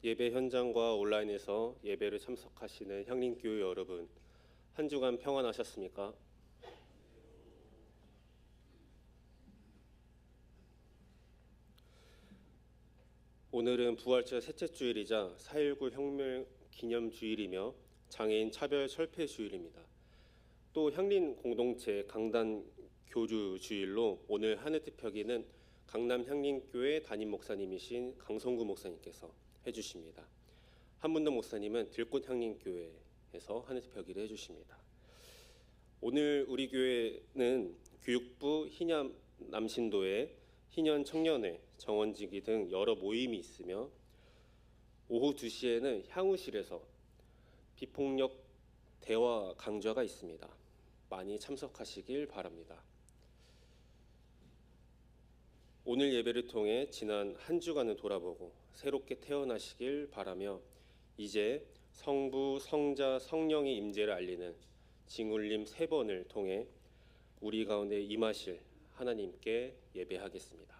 예배 현장과 온라인에서 예배를 참석하시는 향림교회 여러분, 한 주간 평안하셨습니까? 오늘은 부활절 셋째 주일이자 4.19 혁명 기념 주일이며 장애인 차별 철폐 주일입니다. 또 향림 공동체 강단 교주 주일로 오늘 하늘특표기는 강남 향림교회 담임 목사님이신 강성구 목사님께서 해주십니다. 한문도 목사님은 들꽃 향림교회에서 하늘특표기를 해주십니다. 오늘 우리 교회는 교육부 희년 남신도회, 희년 청년회, 정원지기 등 여러 모임이 있으며 오후 2시에는 향후실에서 비폭력 대화 강좌가 있습니다. 많이 참석하시길 바랍니다. 오늘 예배를 통해 지난 한 주간을 돌아보고 새롭게 태어나시길 바라며 이제 성부, 성자, 성령의 임재를 알리는 징울림 3번을 통해 우리 가운데 임하실 하나님께 예배하겠습니다.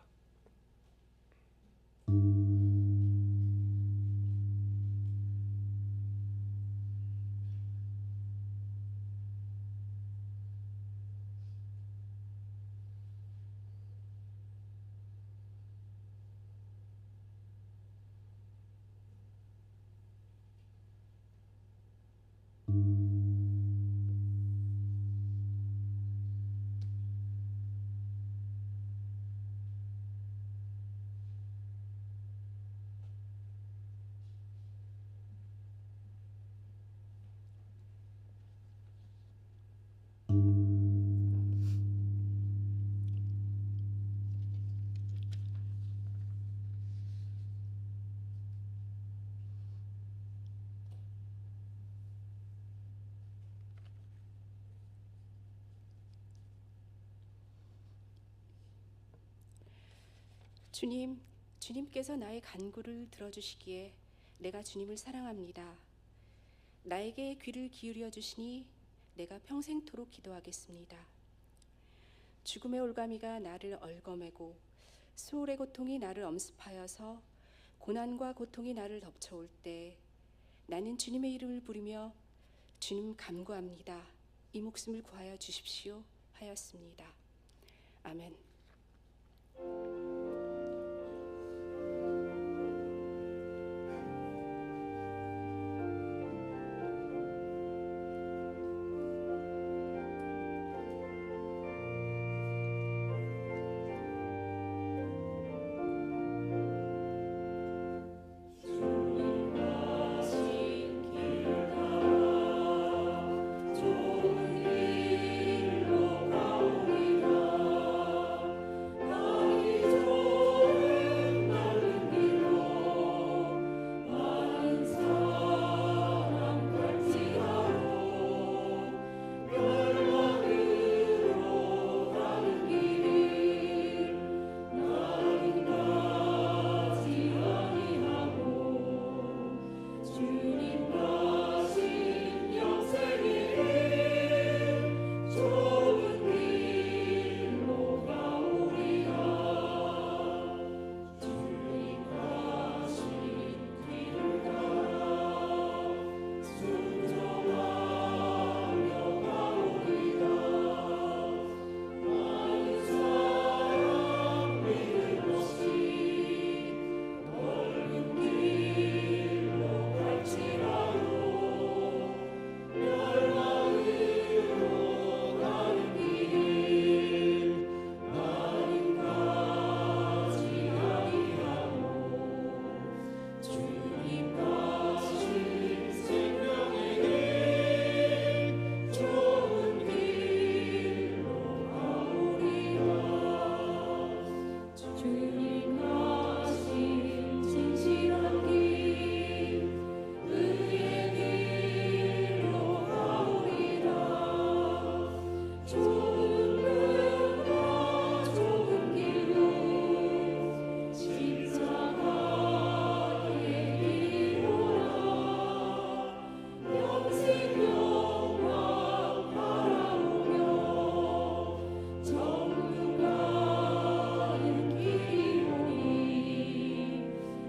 주님, 주님께서 나의 간구를 들어주시기에 내가 주님을 사랑합니다. 나에게 귀를 기울여 주시니 내가 평생토록 기도하겠습니다. 죽음의 올가미가 나를 얽어매고 수월의 고통이 나를 엄습하여서 고난과 고통이 나를 덮쳐올 때 나는 주님의 이름을 부르며 주님 간구합니다. 이 목숨을 구하여 주십시오 하였습니다. 아멘.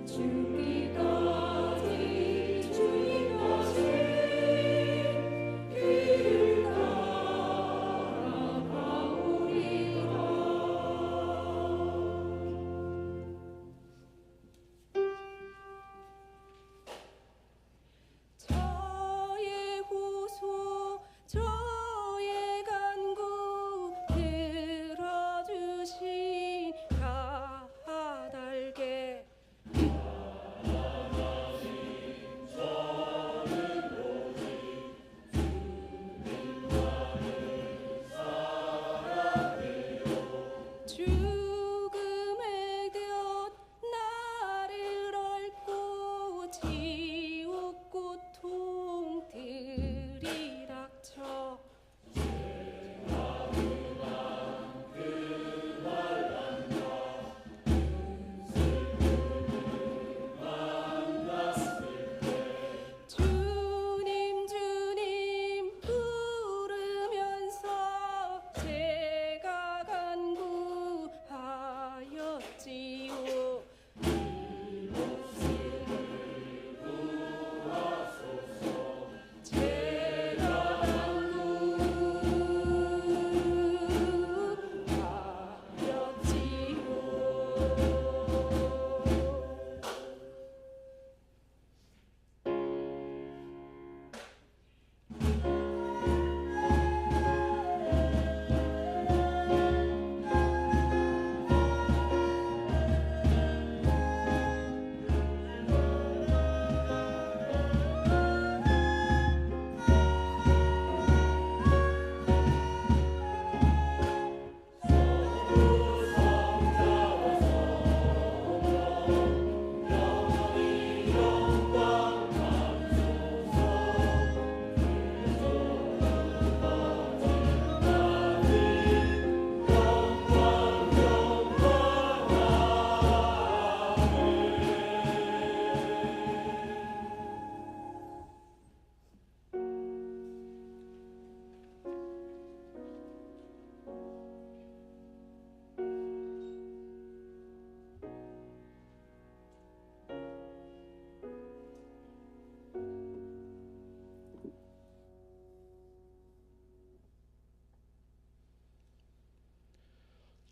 주기가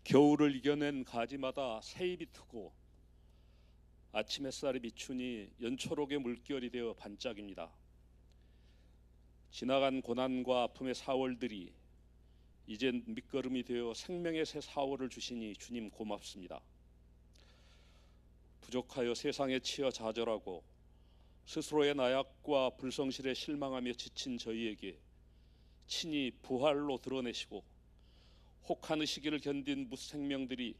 겨울을 이겨낸 가지마다 새잎이 트고 아침 햇살이 비추니 연초록의 물결이 되어 반짝입니다. 지나간 고난과 아픔의 4월들이 이젠 밑거름이 되어 생명의 새 4월을 주시니 주님 고맙습니다. 부족하여 세상에 치여 좌절하고 스스로의 나약과 불성실에 실망하며 지친 저희에게 친히 부활로 드러내시고 혹하는 시기를 견딘 무생명들이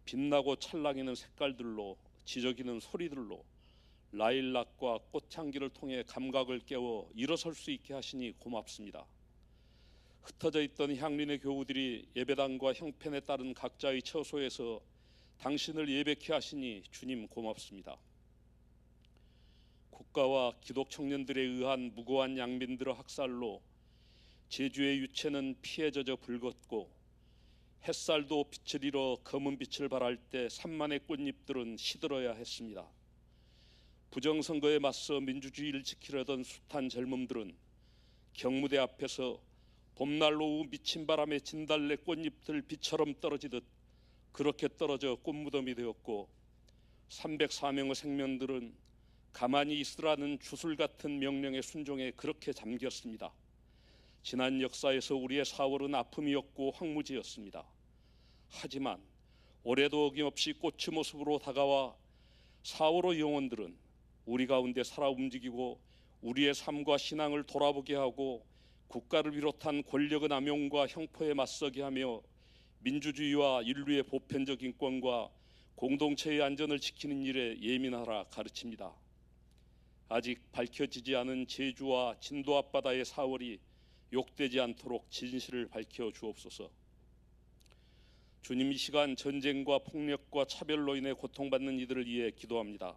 빛나고 찰랑이는 색깔들로 지저귀는 소리들로 라일락과 꽃향기를 통해 감각을 깨워 일어설 수 있게 하시니 고맙습니다. 흩어져 있던 향린의 교우들이 예배당과 형편에 따른 각자의 처소에서 당신을 예배케 하시니 주님 고맙습니다. 국가와 기독 청년들에 의한 무고한 양민들의 학살로 제주의 유채는 피에 젖어 붉었고 햇살도 빛을 잃어 검은 빛을 발할 때 산만의 꽃잎들은 시들어야 했습니다. 부정선거에 맞서 민주주의를 지키려던 숱한 젊음들은 경무대 앞에서 봄날 오후 미친 바람에 진달래 꽃잎들 비처럼 떨어지듯 그렇게 떨어져 꽃무덤이 되었고 304명의 생명들은 가만히 있으라는 주술 같은 명령에 순종해 그렇게 잠겼습니다. 지난 역사에서 우리의 4월은 아픔이었고 황무지였습니다. 하지만 올해도 어김없이 꽃의 모습으로 다가와 4월의 영혼들은 우리 가운데 살아 움직이고 우리의 삶과 신앙을 돌아보게 하고 국가를 비롯한 권력의 남용과 형포에 맞서게 하며 민주주의와 인류의 보편적 인권과 공동체의 안전을 지키는 일에 예민하라 가르칩니다. 아직 밝혀지지 않은 제주와 진도 앞바다의 4월이 욕되지 않도록 진실을 밝혀 주옵소서. 주님, 이 시간 전쟁과 폭력과 차별로 인해 고통받는 이들을 위해 기도합니다.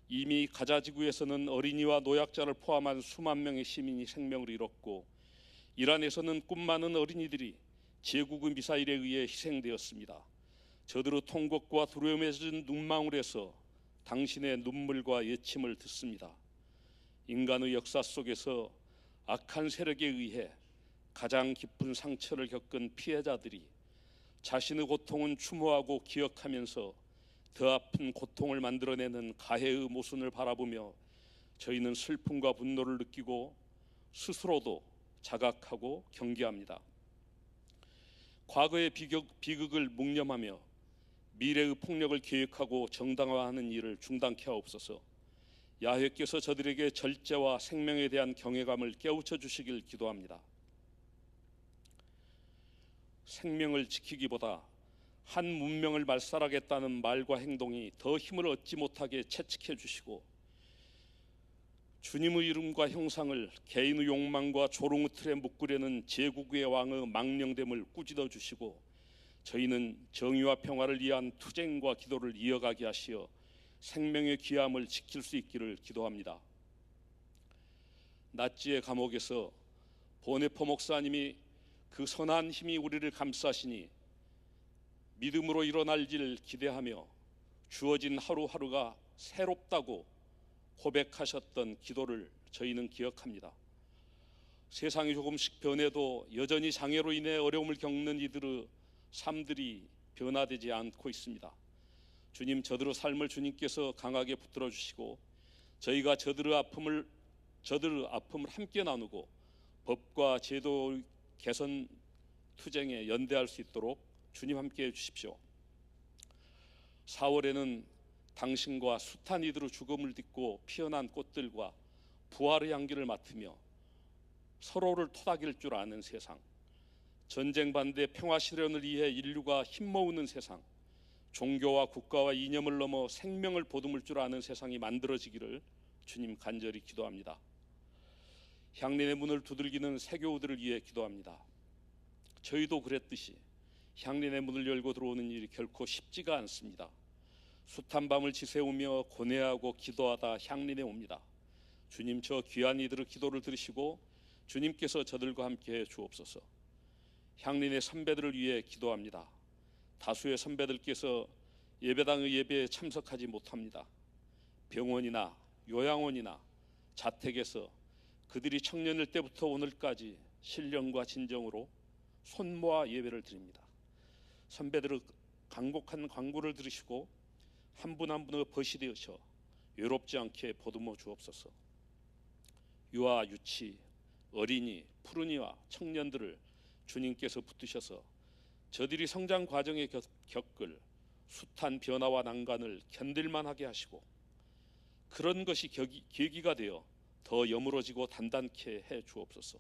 이미 가자지구에서는 어린이와 노약자를 포함한 수만 명의 시민이 생명을 잃었고 이란에서는 꿈 많은 어린이들이 제국의 미사일에 의해 희생되었습니다. 저들의 통곡과 두려움에 젖은 눈망울에서 당신의 눈물과 예침을 듣습니다. 인간의 역사 속에서 악한 세력에 의해 가장 깊은 상처를 겪은 피해자들이 자신의 고통은 추모하고 기억하면서 더 아픈 고통을 만들어내는 가해의 모순을 바라보며 저희는 슬픔과 분노를 느끼고 스스로도 자각하고 경계합니다. 과거의 비극을 묵념하며 미래의 폭력을 계획하고 정당화하는 일을 중단케 하옵소서. 야훼께서 저들에게 절제와 생명에 대한 경외감을 깨우쳐 주시길 기도합니다. 생명을 지키기보다 한 문명을 말살하겠다는 말과 행동이 더 힘을 얻지 못하게 채찍해 주시고 주님의 이름과 형상을 개인의 욕망과 조롱의 틀에 묶으려는 제국의 왕의 망령됨을 꾸짖어 주시고 저희는 정의와 평화를 위한 투쟁과 기도를 이어가게 하시어 생명의 귀함을 지킬 수 있기를 기도합니다. 나치의 감옥에서 보네포 목사님이 그 선한 힘이 우리를 감싸시니 믿음으로 일어날 일 기대하며 주어진 하루하루가 새롭다고 고백하셨던 기도를 저희는 기억합니다. 세상이 조금씩 변해도 여전히 장애로 인해 어려움을 겪는 이들의 삶들이 변화되지 않고 있습니다. 주님, 저들의 삶을 주님께서 강하게 붙들어 주시고 저희가 저들의 아픔을 함께 나누고 법과 제도 개선 투쟁에 연대할 수 있도록 주님 함께 해 주십시오. 4월에는 당신과 숱한 이들의 죽음을 딛고 피어난 꽃들과 부활의 향기를 맡으며 서로를 토닥일 줄 아는 세상, 전쟁 반대 평화 실현을 위해 인류가 힘모으는 세상, 종교와 국가와 이념을 넘어 생명을 보듬을 줄 아는 세상이 만들어지기를 주님 간절히 기도합니다. 향린의 문을 두들기는 새교우들을 위해 기도합니다. 저희도 그랬듯이 향린의 문을 열고 들어오는 일이 결코 쉽지가 않습니다. 숱한 밤을 지새우며 고뇌하고 기도하다 향린에 옵니다. 주님, 저 귀한 이들의 기도를 들으시고 주님께서 저들과 함께 해 주옵소서. 향린의 선배들을 위해 기도합니다. 다수의 선배들께서 예배당의 예배에 참석하지 못합니다. 병원이나 요양원이나 자택에서 그들이 청년일 때부터 오늘까지 신령과 진정으로 손모아 예배를 드립니다. 선배들의 간곡한 광고를 들으시고 한 분 한 분의 벗이 되어서 외롭지 않게 보듬어 주옵소서. 유아, 유치, 어린이, 푸른이와 청년들을 주님께서 붙드셔서 저들이 성장 과정에 겪을 숱한 변화와 난관을 견딜만하게 하시고 그런 것이 계기가 되어 더 여물어지고 단단케 해 주옵소서.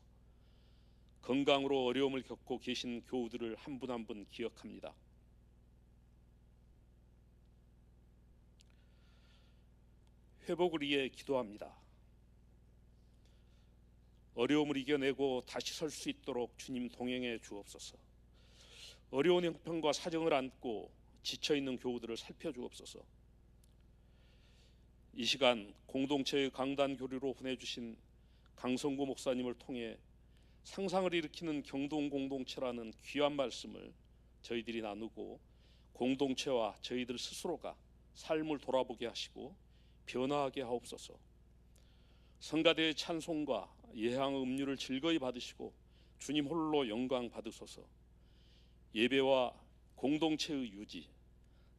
건강으로 어려움을 겪고 계신 교우들을 한 분 한 분 기억합니다. 회복을 위해 기도합니다. 어려움을 이겨내고 다시 설 수 있도록 주님 동행해 주옵소서. 어려운 형편과 사정을 안고 지쳐있는 교우들을 살펴주옵소서. 이 시간 공동체의 강단 교류로 보내주신 강성구 목사님을 통해 상상을 일으키는 경동 공동체라는 귀한 말씀을 저희들이 나누고 공동체와 저희들 스스로가 삶을 돌아보게 하시고 변화하게 하옵소서. 성가대의 찬송과 예향의 음료를 즐거이 받으시고 주님 홀로 영광 받으소서. 예배와 공동체의 유지,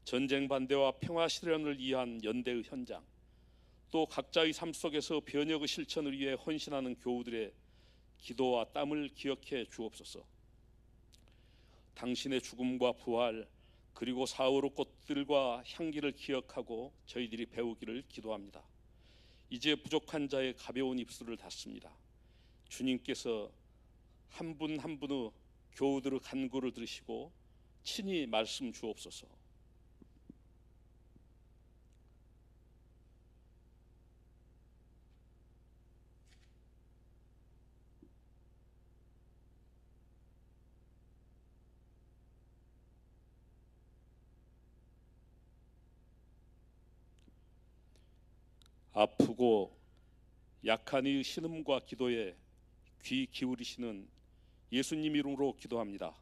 전쟁 반대와 평화 실현을 위한 연대의 현장, 또 각자의 삶 속에서 변혁의 실천을 위해 헌신하는 교우들의 기도와 땀을 기억해 주옵소서. 당신의 죽음과 부활 그리고 사흘의 꽃들과 향기를 기억하고 저희들이 배우기를 기도합니다. 이제 부족한 자의 가벼운 입술을 닫습니다. 주님께서 한 분 한 분의 교우들의 간구를 들으시고 친히 말씀 주옵소서. 아프고 약한 이의 신음과 기도에 귀 기울이시는 예수님 이름으로 기도합니다.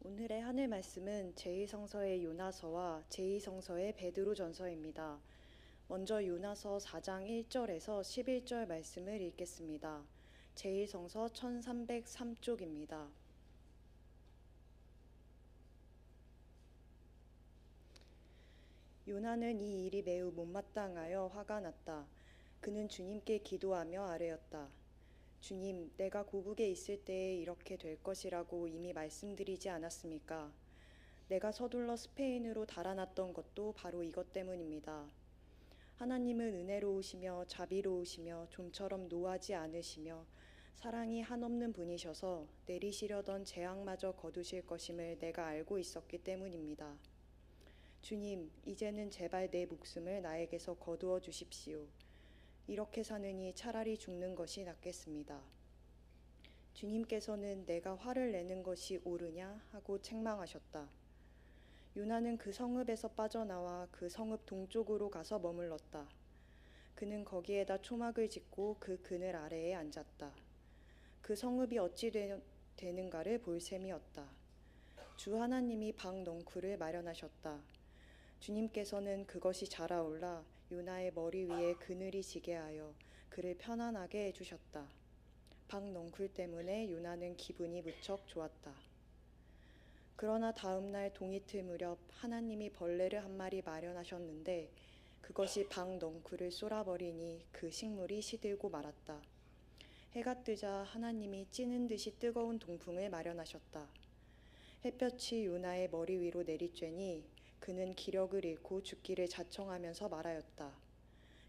오늘의 하늘 말씀은 제2성서의 요나서와 제2성서의 베드로전서입니다. 먼저 요나서 4장 1절에서 11절 말씀을 읽겠습니다. 제2성서 1303쪽입니다. 요나는 이 일이 매우 못마땅하여 화가 났다. 그는 주님께 기도하며 아뢰었다. 주님, 내가 고국에 있을 때에 이렇게 될 것이라고 이미 말씀드리지 않았습니까? 내가 서둘러 스페인으로 달아났던 것도 바로 이것 때문입니다. 하나님은 은혜로우시며 자비로우시며 좀처럼 노하지 않으시며 사랑이 한없는 분이셔서 내리시려던 재앙마저 거두실 것임을 내가 알고 있었기 때문입니다. 주님, 이제는 제발 내 목숨을 나에게서 거두어 주십시오. 이렇게 사느니 차라리 죽는 것이 낫겠습니다. 주님께서는 내가 화를 내는 것이 옳으냐 하고 책망하셨다. 요나는 그 성읍에서 빠져나와 그 성읍 동쪽으로 가서 머물렀다. 그는 거기에다 초막을 짓고 그 그늘 아래에 앉았다. 그 성읍이 어찌 되는가를 볼 셈이었다. 주 하나님이 방 넝쿨을 마련하셨다. 주님께서는 그것이 자라올라 요나의 머리 위에 그늘이 지게 하여 그를 편안하게 해주셨다. 방 넝쿨 때문에 요나는 기분이 무척 좋았다. 그러나 다음 날 동이틀 무렵 하나님이 벌레를 한 마리 마련하셨는데 그것이 방 넝쿨을 쏘라버리니 그 식물이 시들고 말았다. 해가 뜨자 하나님이 찌는 듯이 뜨거운 동풍을 마련하셨다. 햇볕이 요나의 머리 위로 내리쬐니 그는 기력을 잃고 죽기를 자청하면서 말하였다.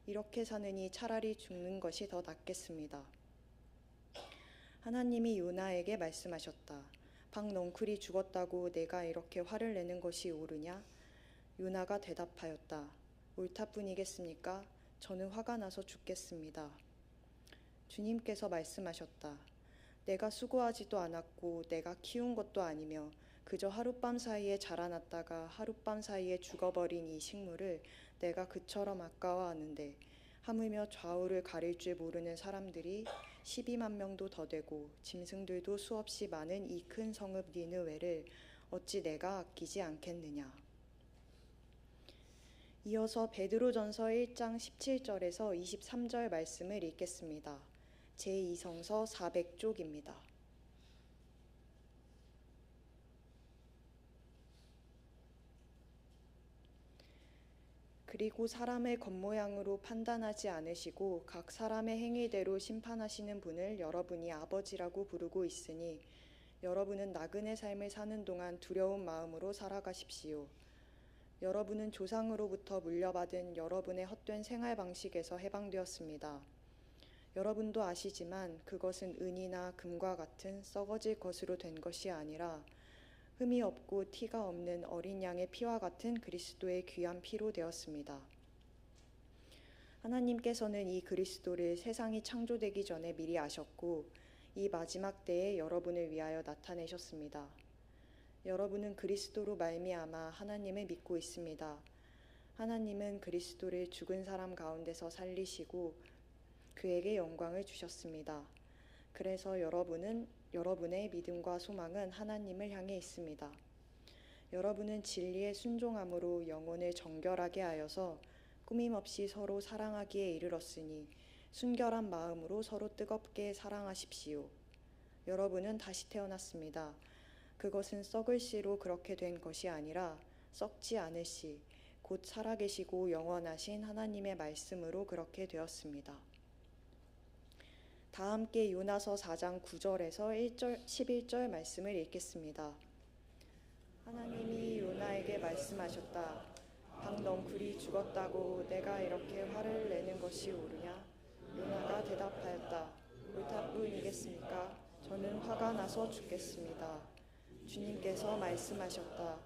이렇게 사느니 차라리 죽는 것이 더 낫겠습니다. 하나님이 요나에게 말씀하셨다. 방 넝쿨이 죽었다고 내가 이렇게 화를 내는 것이 옳으냐? 요나가 대답하였다. 옳다뿐이겠습니까? 저는 화가 나서 죽겠습니다. 주님께서 말씀하셨다. 내가 수고하지도 않았고 내가 키운 것도 아니며 그저 하룻밤 사이에 자라났다가 하룻밤 사이에 죽어버린 이 식물을 내가 그처럼 아까워하는데 하물며 좌우를 가릴 줄 모르는 사람들이 12만 명도 더 되고 짐승들도 수없이 많은 이 큰 성읍 니느웨를 어찌 내가 아끼지 않겠느냐. 이어서 베드로전서 1장 17절에서 23절 말씀을 읽겠습니다. 제2성서 400쪽입니다. 그리고 사람의 겉모양으로 판단하지 않으시고 각 사람의 행위대로 심판하시는 분을 여러분이 아버지라고 부르고 있으니 여러분은 나그네 삶을 사는 동안 두려운 마음으로 살아가십시오. 여러분은 조상으로부터 물려받은 여러분의 헛된 생활 방식에서 해방되었습니다. 여러분도 아시지만 그것은 은이나 금과 같은 썩어질 것으로 된 것이 아니라 흠이 없고 티가 없는 어린 양의 피와 같은 그리스도의 귀한 피로 되었습니다. 하나님께서는 이 그리스도를 세상이 창조되기 전에 미리 아셨고 이 마지막 때에 여러분을 위하여 나타내셨습니다. 여러분은 그리스도로 말미암아 하나님을 믿고 있습니다. 하나님은 그리스도를 죽은 사람 가운데서 살리시고 그에게 영광을 주셨습니다. 그래서 여러분의 믿음과 소망은 하나님을 향해 있습니다. 여러분은 진리에 순종함으로 영혼을 정결하게 하여서 꾸밈없이 서로 사랑하기에 이르렀으니 순결한 마음으로 서로 뜨겁게 사랑하십시오. 여러분은 다시 태어났습니다. 그것은 썩을 씨로 그렇게 된 것이 아니라 썩지 않을 씨, 곧 살아계시고 영원하신 하나님의 말씀으로 그렇게 되었습니다. 다 함께 요나서 4장 9절에서 11절 말씀을 읽겠습니다. 하나님이 요나에게 말씀하셨다. 방 넝쿨이 죽었다고 내가 이렇게 화를 내는 것이 옳으냐? 요나가 대답하였다. 옳다뿐이겠습니까? 저는 화가 나서 죽겠습니다. 주님께서 말씀하셨다.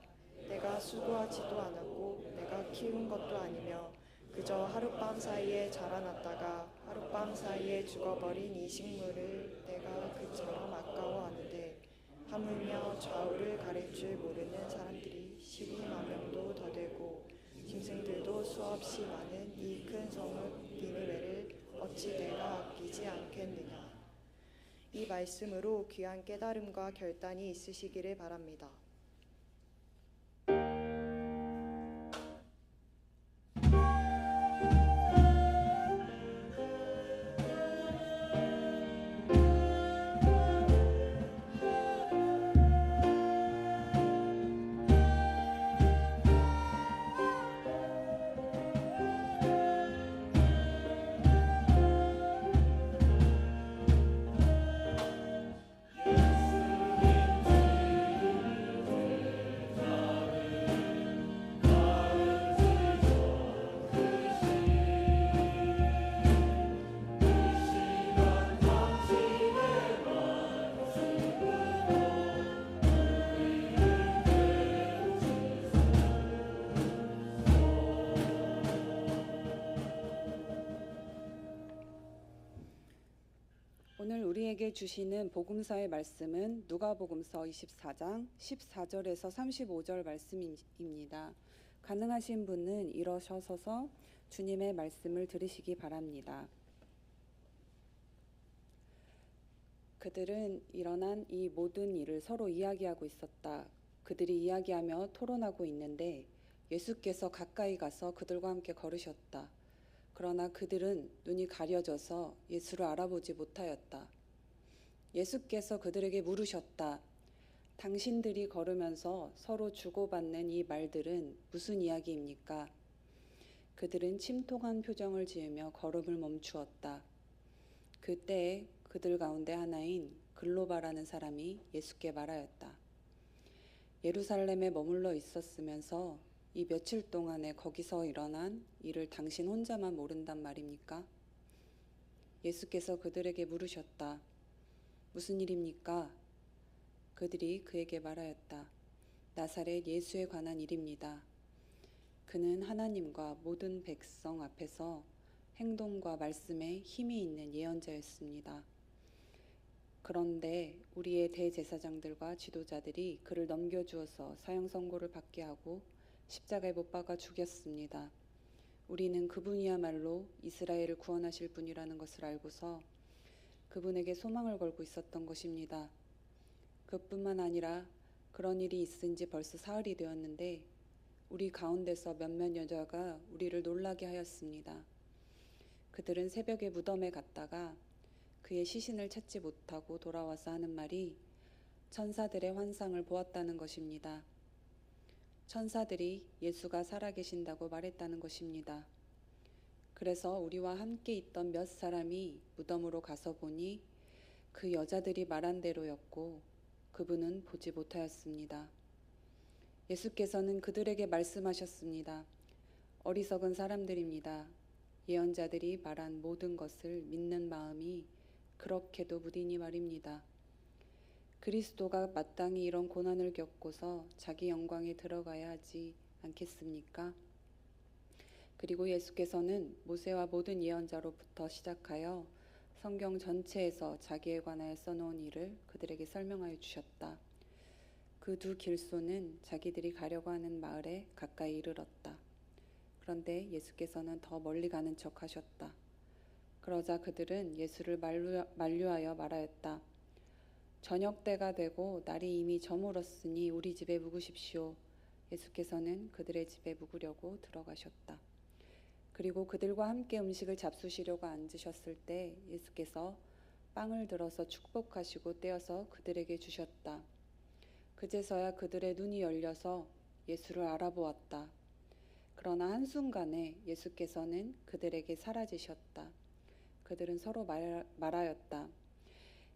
내가 수고하지도 않았고 내가 키운 것도 아니며 그저 하룻밤 사이에 자라났다가 하룻밤 사이에 죽어버린 이 식물을 내가 그처럼 아까워하는데 하물며 좌우를 가릴 줄 모르는 사람들이 12만 명도 더 되고 짐승들도 수없이 많은 이 큰 성읍 니느웨를 어찌 내가 아끼지 않겠느냐. 이 말씀으로 귀한 깨달음과 결단이 있으시기를 바랍니다. 우리에게 주시는 복음서의 말씀은 누가복음서 24장 14절에서 35절 말씀입니다. 가능하신 분은 일어서서 주님의 말씀을 들으시기 바랍니다. 그들은 일어난 이 모든 일을 서로 이야기하고 있었다. 그들이 이야기하며 토론하고 있는데 예수께서 가까이 가서 그들과 함께 걸으셨다. 그러나 그들은 눈이 가려져서 예수를 알아보지 못하였다. 예수께서 그들에게 물으셨다. 당신들이 걸으면서 서로 주고받는 이 말들은 무슨 이야기입니까? 그들은 침통한 표정을 지으며 걸음을 멈추었다. 그때 그들 가운데 하나인 글로바라는 사람이 예수께 말하였다. 예루살렘에 머물러 있었으면서 이 며칠 동안에 거기서 일어난 일을 당신 혼자만 모른단 말입니까? 예수께서 그들에게 물으셨다. 무슨 일입니까? 그들이 그에게 말하였다. 나사렛 예수에 관한 일입니다. 그는 하나님과 모든 백성 앞에서 행동과 말씀에 힘이 있는 예언자였습니다. 그런데 우리의 대제사장들과 지도자들이 그를 넘겨주어서 사형 선고를 받게 하고 십자가에 못 박아 죽였습니다. 우리는 그분이야말로 이스라엘을 구원하실 분이라는 것을 알고서 그분에게 소망을 걸고 있었던 것입니다. 그뿐만 아니라 그런 일이 있은 지 벌써 사흘이 되었는데 우리 가운데서 몇몇 여자가 우리를 놀라게 하였습니다. 그들은 새벽에 무덤에 갔다가 그의 시신을 찾지 못하고 돌아와서 하는 말이 천사들의 환상을 보았다는 것입니다. 천사들이 예수가 살아계신다고 말했다는 것입니다. 그래서 우리와 함께 있던 몇 사람이 무덤으로 가서 보니 그 여자들이 말한 대로였고 그분은 보지 못하였습니다. 예수께서는 그들에게 말씀하셨습니다. 어리석은 사람들입니다. 예언자들이 말한 모든 것을 믿는 마음이 그렇게도 무디니 말입니다. 그리스도가 마땅히 이런 고난을 겪고서 자기 영광에 들어가야 하지 않겠습니까? 그리고 예수께서는 모세와 모든 예언자로부터 시작하여 성경 전체에서 자기에 관하여 써놓은 일을 그들에게 설명하여 주셨다. 그 두 길소는 자기들이 가려고 하는 마을에 가까이 이르렀다. 그런데 예수께서는 더 멀리 가는 척 하셨다. 그러자 그들은 예수를 만류하여 말하였다. 저녁 때가 되고 날이 이미 저물었으니 우리 집에 묵으십시오. 예수께서는 그들의 집에 묵으려고 들어가셨다. 그리고 그들과 함께 음식을 잡수시려고 앉으셨을 때 예수께서 빵을 들어서 축복하시고 떼어서 그들에게 주셨다. 그제서야 그들의 눈이 열려서 예수를 알아보았다. 그러나 한순간에 예수께서는 그들에게 사라지셨다. 그들은 서로 말하였다.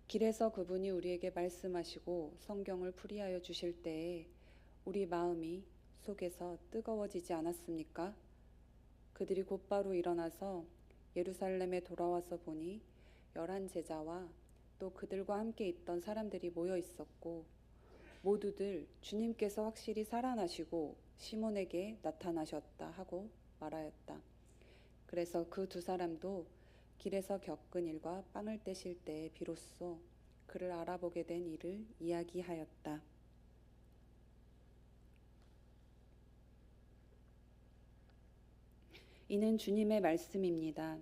길에서 그분이 우리에게 말씀하시고 성경을 풀이하여 주실 때에 우리 마음이 속에서 뜨거워지지 않았습니까? 그들이 곧바로 일어나서 예루살렘에 돌아와서 보니 11 제자와 또 그들과 함께 있던 사람들이 모여 있었고 모두들 주님께서 확실히 살아나시고 시몬에게 나타나셨다 하고 말하였다. 그래서 그 두 사람도 길에서 겪은 일과 빵을 떼실 때에 비로소 그를 알아보게 된 일을 이야기하였다. 이는 주님의 말씀입니다.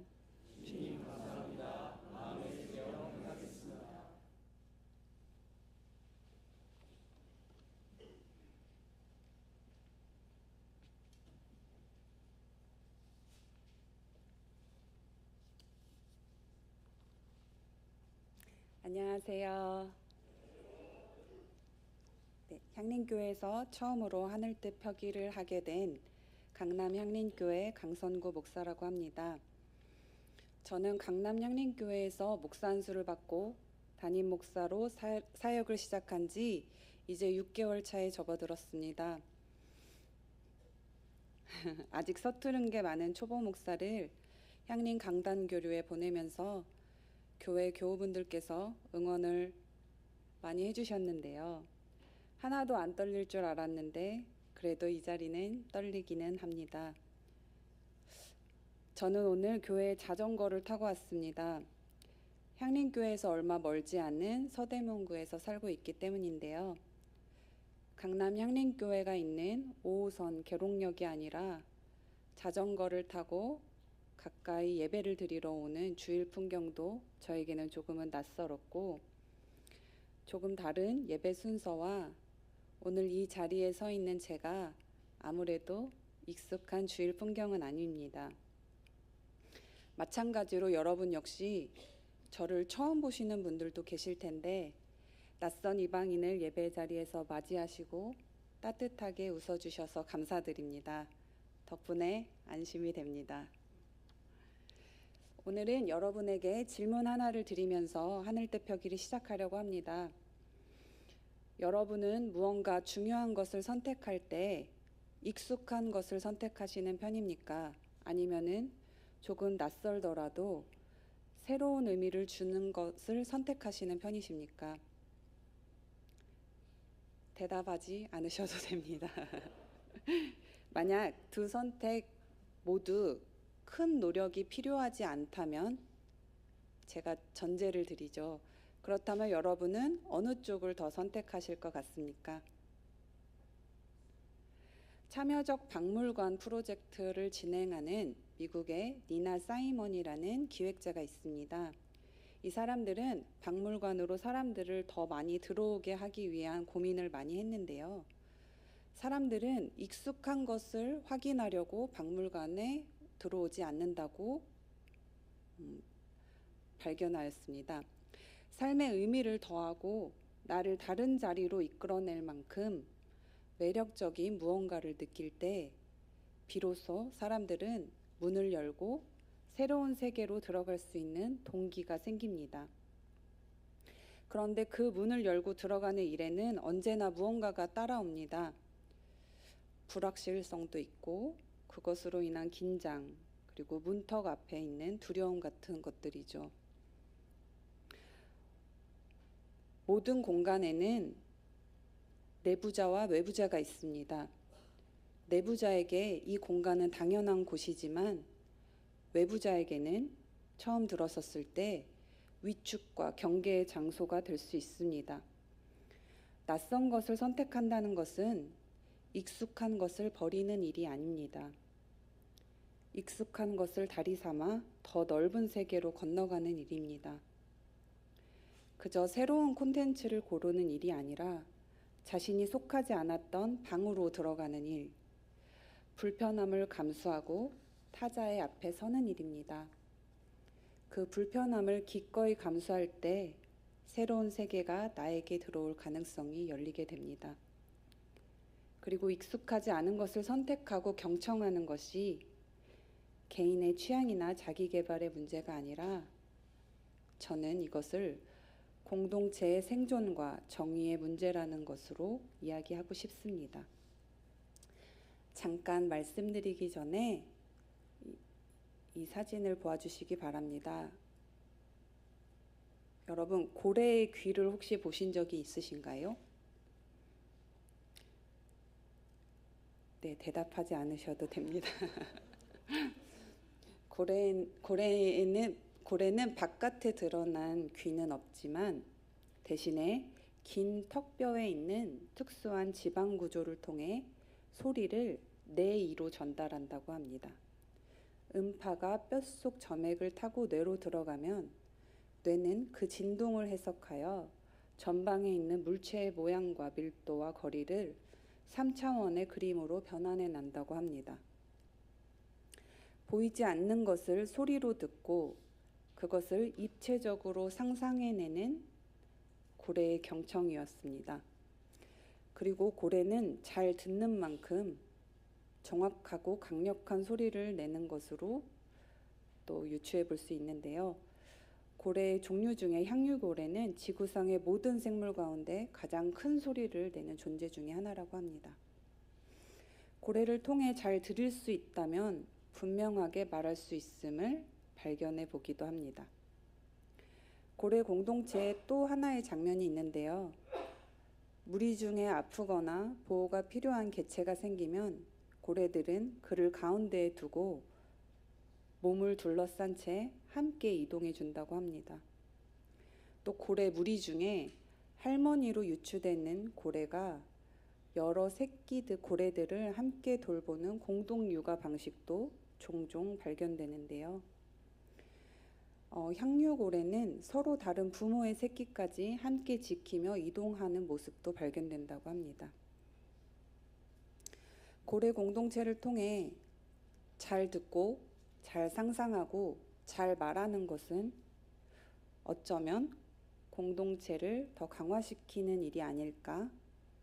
주님 감사합니다. 마음에 새겨 행하겠습니다. 안녕하세요. 네, 향림교회에서 처음으로 하늘뜻 표기를 하게 된 강남 향림교회 강선구 목사라고 합니다. 저는 강남 향림교회에서 목사 안수를 받고 담임 목사로 사역을 시작한 지 이제 6개월 차에 접어들었습니다. 아직 서투른 게 많은 초보 목사를 향림 강단교류에 보내면서 교회 교우분들께서 응원을 많이 해주셨는데요. 하나도 안 떨릴 줄 알았는데 그래도 이 자리는 떨리기는 합니다. 저는 오늘 교회에 자전거를 타고 왔습니다. 향림교회에서 얼마 멀지 않은 서대문구에서 살고 있기 때문인데요. 강남 향림교회가 있는 5호선 계곡역이 아니라 자전거를 타고 가까이 예배를 드리러 오는 주일 풍경도 저에게는 조금은 낯설었고, 조금 다른 예배 순서와 오늘 이 자리에 서 있는 제가 아무래도 익숙한 주일 풍경은 아닙니다. 마찬가지로 여러분 역시 저를 처음 보시는 분들도 계실 텐데, 낯선 이방인을 예배 자리에서 맞이하시고 따뜻하게 웃어주셔서 감사드립니다. 덕분에 안심이 됩니다. 오늘은 여러분에게 질문 하나를 드리면서 하늘대표기를 시작하려고 합니다. 여러분은 무언가 중요한 것을 선택할 때 익숙한 것을 선택하시는 편입니까? 아니면은 조금 낯설더라도 새로운 의미를 주는 것을 선택하시는 편이십니까? 대답하지 않으셔도 됩니다. 만약 두 선택 모두 큰 노력이 필요하지 않다면 제가 전제를 드리죠. 그렇다면 여러분은 어느 쪽을 더 선택하실 것 같습니까? 참여적 박물관 프로젝트를 진행하는 미국의 니나 사이먼이라는 기획자가 있습니다. 이 사람들은 박물관으로 사람들을 더 많이 들어오게 하기 위한 고민을 많이 했는데요. 사람들은 익숙한 것을 확인하려고 박물관에 들어오지 않는다고 발견하였습니다. 삶의 의미를 더하고 나를 다른 자리로 이끌어낼 만큼 매력적인 무언가를 느낄 때 비로소 사람들은 문을 열고 새로운 세계로 들어갈 수 있는 동기가 생깁니다. 그런데 그 문을 열고 들어가는 일에는 언제나 무언가가 따라옵니다. 불확실성도 있고 그것으로 인한 긴장, 그리고 문턱 앞에 있는 두려움 같은 것들이죠. 모든 공간에는 내부자와 외부자가 있습니다. 내부자에게 이 공간은 당연한 곳이지만 외부자에게는 처음 들어섰을 때 위축과 경계의 장소가 될 수 있습니다. 낯선 것을 선택한다는 것은 익숙한 것을 버리는 일이 아닙니다. 익숙한 것을 다리 삼아 더 넓은 세계로 건너가는 일입니다. 그저 새로운 콘텐츠를 고르는 일이 아니라 자신이 속하지 않았던 방으로 들어가는 일, 불편함을 감수하고 타자의 앞에 서는 일입니다. 그 불편함을 기꺼이 감수할 때 새로운 세계가 나에게 들어올 가능성이 열리게 됩니다. 그리고 익숙하지 않은 것을 선택하고 경청하는 것이 개인의 취향이나 자기 개발의 문제가 아니라 저는 이것을 공동체의 생존과 정의의 문제라는 것으로 이야기하고 싶습니다. 잠깐 말씀드리기 전에 이 사진을 보아주시기 바랍니다. 여러분, 고래의 귀를 혹시 보신 적이 있으신가요? 네, 대답하지 않으셔도 됩니다. 고래는 바깥에 드러난 귀는 없지만 대신에 긴 턱뼈에 있는 특수한 지방 구조를 통해 소리를 뇌이로 전달한다고 합니다. 음파가 뼛속 점액을 타고 뇌로 들어가면 뇌는 그 진동을 해석하여 전방에 있는 물체의 모양과 밀도와 거리를 3차원의 그림으로 변환해 난다고 합니다. 보이지 않는 것을 소리로 듣고 그것을 입체적으로 상상해내는 고래의 경청이었습니다. 그리고 고래는 잘 듣는 만큼 정확하고 강력한 소리를 내는 것으로 또 유추해 볼 수 있는데요. 고래의 종류 중에 향유고래는 지구상의 모든 생물 가운데 가장 큰 소리를 내는 존재 중에 하나라고 합니다. 고래를 통해 잘 들을 수 있다면 분명하게 말할 수 있음을 발견해 보기도 합니다. 고래 공동체에 또 하나의 장면이 있는데요. 무리 중에 아프거나 보호가 필요한 개체가 생기면 고래들은 그를 가운데에 두고 몸을 둘러싼 채 함께 이동해 준다고 합니다. 또 고래 무리 중에 할머니로 유추되는 고래가 여러 새끼들 고래들을 함께 돌보는 공동 육아 방식도 종종 발견되는데요. 향유고래는 서로 다른 부모의 새끼까지 함께 지키며 이동하는 모습도 발견된다고 합니다. 고래 공동체를 통해 잘 듣고 잘 상상하고 잘 말하는 것은 어쩌면 공동체를 더 강화시키는 일이 아닐까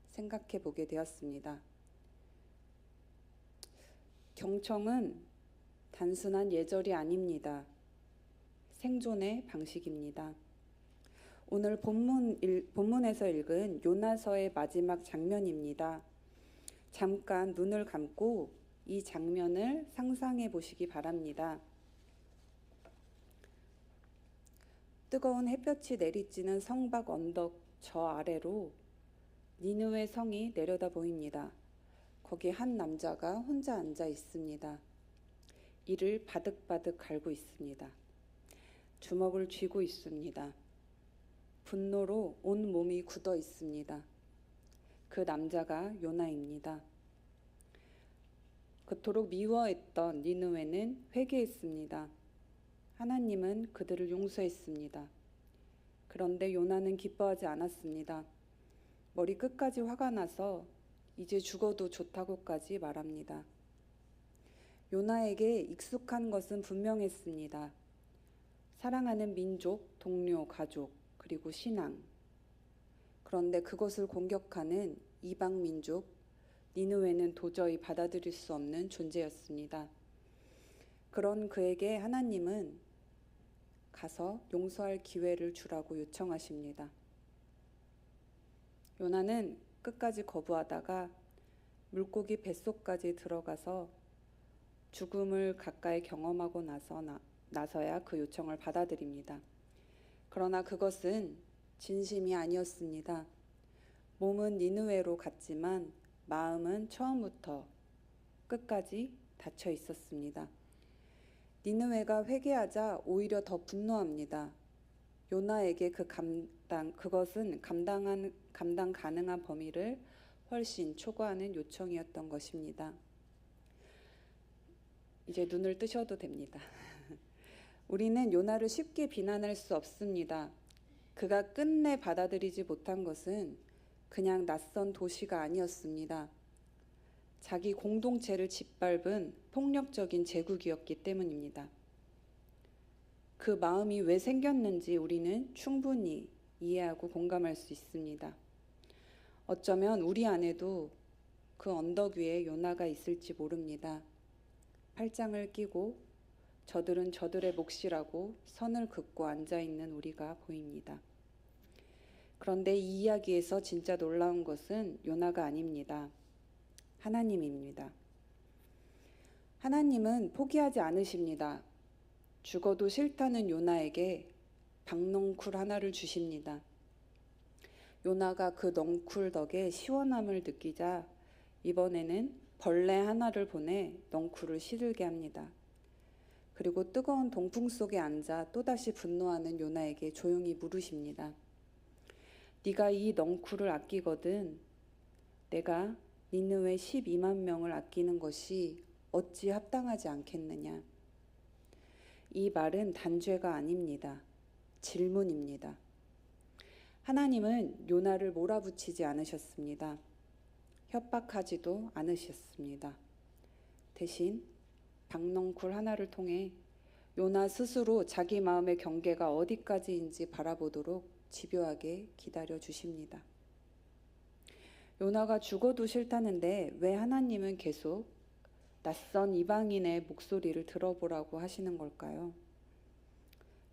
생각해 보게 되었습니다. 경청은 단순한 예절이 아닙니다. 생존의 방식입니다. 오늘 본문에서 읽은 요나서의 마지막 장면입니다. 잠깐 눈을 감고 이 장면을 상상해 보시기 바랍니다. 뜨거운 햇볕이 내리쬐는 성박 언덕 저 아래로 니느웨 성이 내려다 보입니다. 거기 한 남자가 혼자 앉아 있습니다. 이를 바득바득 갈고 있습니다. 주먹을 쥐고 있습니다. 분노로 온 몸이 굳어 있습니다. 그 남자가 요나입니다. 그토록 미워했던 니느웨는 회개했습니다. 하나님은 그들을 용서했습니다. 그런데 요나는 기뻐하지 않았습니다. 머리 끝까지 화가 나서 이제 죽어도 좋다고까지 말합니다. 요나에게 익숙한 것은 분명했습니다. 사랑하는 민족, 동료, 가족, 그리고 신앙. 그런데 그것을 공격하는 이방 민족, 니느웨는 도저히 받아들일 수 없는 존재였습니다. 그런 그에게 하나님은 가서 용서할 기회를 주라고 요청하십니다. 요나는 끝까지 거부하다가 물고기 뱃속까지 들어가서 죽음을 가까이 경험하고 나서야 그 요청을 받아들입니다. 그러나 그것은 진심이 아니었습니다. 몸은 니느웨로 갔지만 마음은 처음부터 끝까지 닫혀 있었습니다. 니느웨가 회개하자 오히려 더 분노합니다. 요나에게 그것은 감당 가능한 범위를 훨씬 초과하는 요청이었던 것입니다. 이제 눈을 뜨셔도 됩니다. 우리는 요나를 쉽게 비난할 수 없습니다. 그가 끝내 받아들이지 못한 것은 그냥 낯선 도시가 아니었습니다. 자기 공동체를 짓밟은 폭력적인 제국이었기 때문입니다. 그 마음이 왜 생겼는지 우리는 충분히 이해하고 공감할 수 있습니다. 어쩌면 우리 안에도 그 언덕 위에 요나가 있을지 모릅니다. 팔짱을 끼고 저들은 저들의 몫이라고 선을 긋고 앉아있는 우리가 보입니다. 그런데 이 이야기에서 진짜 놀라운 것은 요나가 아닙니다. 하나님입니다. 하나님은 포기하지 않으십니다. 죽어도 싫다는 요나에게 박넝쿨 하나를 주십니다. 요나가 그 넝쿨 덕에 시원함을 느끼자 이번에는 벌레 하나를 보내 넝쿨을 시들게 합니다. 그리고 뜨거운 동풍 속에 앉아 또다시 분노하는 요나에게 조용히 물으십니다. 네가 이 넝쿨을 아끼거든 내가 니느웨 12만 명을 아끼는 것이 어찌 합당하지 않겠느냐. 이 말은 단죄가 아닙니다. 질문입니다. 하나님은 요나를 몰아붙이지 않으셨습니다. 협박하지도 않으셨습니다. 대신 박넝쿨 하나를 통해 요나 스스로 자기 마음의 경계가 어디까지인지 바라보도록 집요하게 기다려 주십니다. 요나가 죽어도 싫다는데 왜 하나님은 계속 낯선 이방인의 목소리를 들어보라고 하시는 걸까요?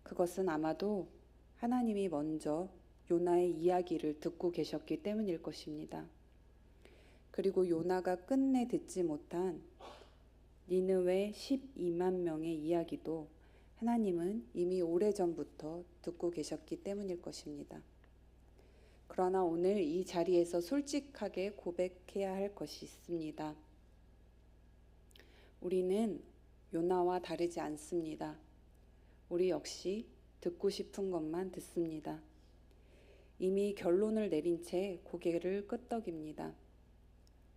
그것은 아마도 하나님이 먼저 요나의 이야기를 듣고 계셨기 때문일 것입니다. 그리고 요나가 끝내 듣지 못한 니느웨 12만 명의 이야기도 하나님은 이미 오래전부터 듣고 계셨기 때문일 것입니다. 그러나 오늘 이 자리에서 솔직하게 고백해야 할 것이 있습니다. 우리는 요나와 다르지 않습니다. 우리 역시 듣고 싶은 것만 듣습니다. 이미 결론을 내린 채 고개를 끄덕입니다.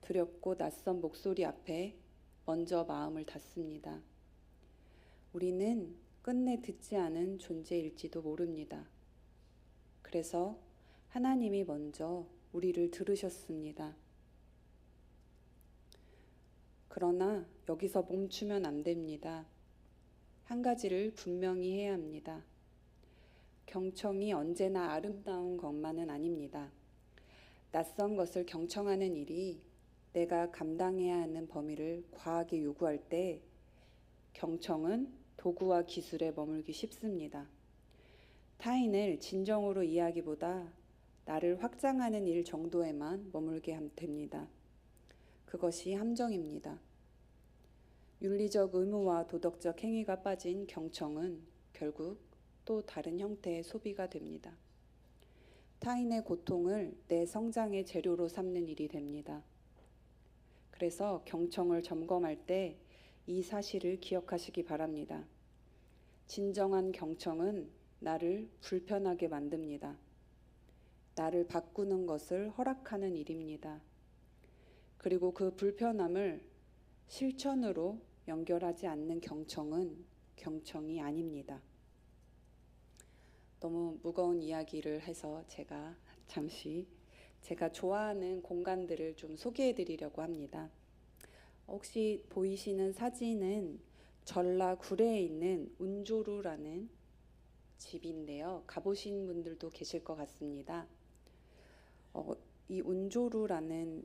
두렵고 낯선 목소리 앞에 먼저 마음을 닫습니다. 우리는 끝내 듣지 않은 존재일지도 모릅니다. 그래서 하나님이 먼저 우리를 들으셨습니다. 그러나 여기서 멈추면 안 됩니다. 한 가지를 분명히 해야 합니다. 경청이 언제나 아름다운 것만은 아닙니다. 낯선 것을 경청하는 일이 내가 감당해야 하는 범위를 과하게 요구할 때 경청은 도구와 기술에 머물기 쉽습니다. 타인을 진정으로 이해하기보다 나를 확장하는 일 정도에만 머물게 됩니다. 그것이 함정입니다. 윤리적 의무와 도덕적 행위가 빠진 경청은 결국 또 다른 형태의 소비가 됩니다. 타인의 고통을 내 성장의 재료로 삼는 일이 됩니다. 그래서 경청을 점검할 때 이 사실을 기억하시기 바랍니다. 진정한 경청은 나를 불편하게 만듭니다. 나를 바꾸는 것을 허락하는 일입니다. 그리고 그 불편함을 실천으로 연결하지 않는 경청은 경청이 아닙니다. 너무 무거운 이야기를 해서 제가 잠시 제가 좋아하는 공간들을 좀 소개해 드리려고 합니다. 혹시 보이시는 사진은 전라 구례에 있는 운조루라는 집인데요. 가보신 분들도 계실 것 같습니다. 이 운조루라는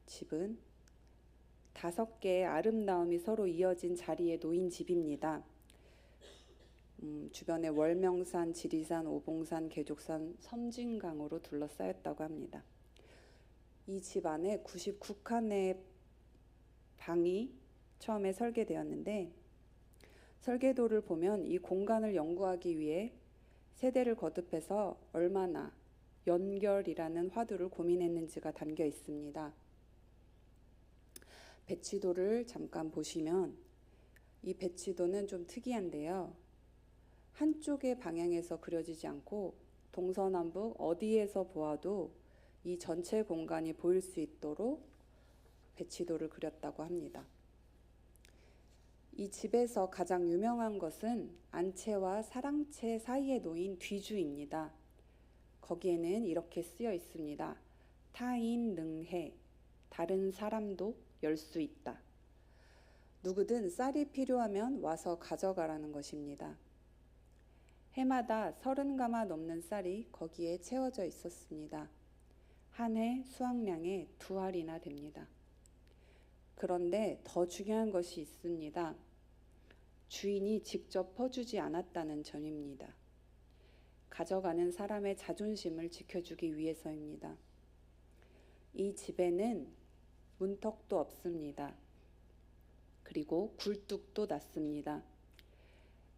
집은 5개의 아름다움이 서로 이어진 자리에 놓인 집입니다. 주변에 월명산, 지리산, 오봉산, 계족산, 섬진강으로 둘러싸였다고 합니다. 이 집 안에 99칸의 방이 처음에 설계되었는데 설계도를 보면 이 공간을 연구하기 위해 세대를 거듭해서 얼마나 연결이라는 화두를 고민했는지가 담겨 있습니다. 배치도를 잠깐 보시면 이 배치도는 좀 특이한데요. 한쪽의 방향에서 그려지지 않고 동서남북 어디에서 보아도 이 전체 공간이 보일 수 있도록 배치도를 그렸다고 합니다. 이 집에서 가장 유명한 것은 안채와 사랑채 사이에 놓인 뒤주입니다. 거기에는 이렇게 쓰여 있습니다. 타인 능해, 다른 사람도 열 수 있다. 누구든 쌀이 필요하면 와서 가져가라는 것입니다. 해마다 30가마 넘는 쌀이 거기에 채워져 있었습니다. 한 해 수확량의 2알이나 됩니다. 그런데 더 중요한 것이 있습니다. 주인이 직접 퍼주지 않았다는 점입니다. 가져가는 사람의 자존심을 지켜주기 위해서입니다. 이 집에는 문턱도 없습니다. 그리고 굴뚝도 낮습니다.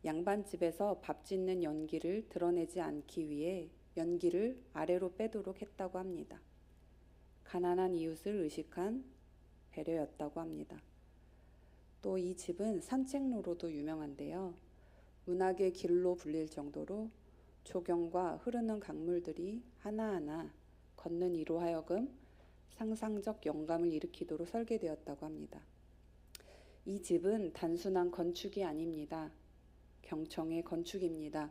양반집에서 밥 짓는 연기를 드러내지 않기 위해 연기를 아래로 빼도록 했다고 합니다. 가난한 이웃을 의식한 배려였다고 합니다. 또 이 집은 산책로로도 유명한데요. 문학의 길로 불릴 정도로 조경과 흐르는 강물들이 하나하나 걷는 이로 하여금 상상적 영감을 일으키도록 설계되었다고 합니다. 이 집은 단순한 건축이 아닙니다. 경청의 건축입니다.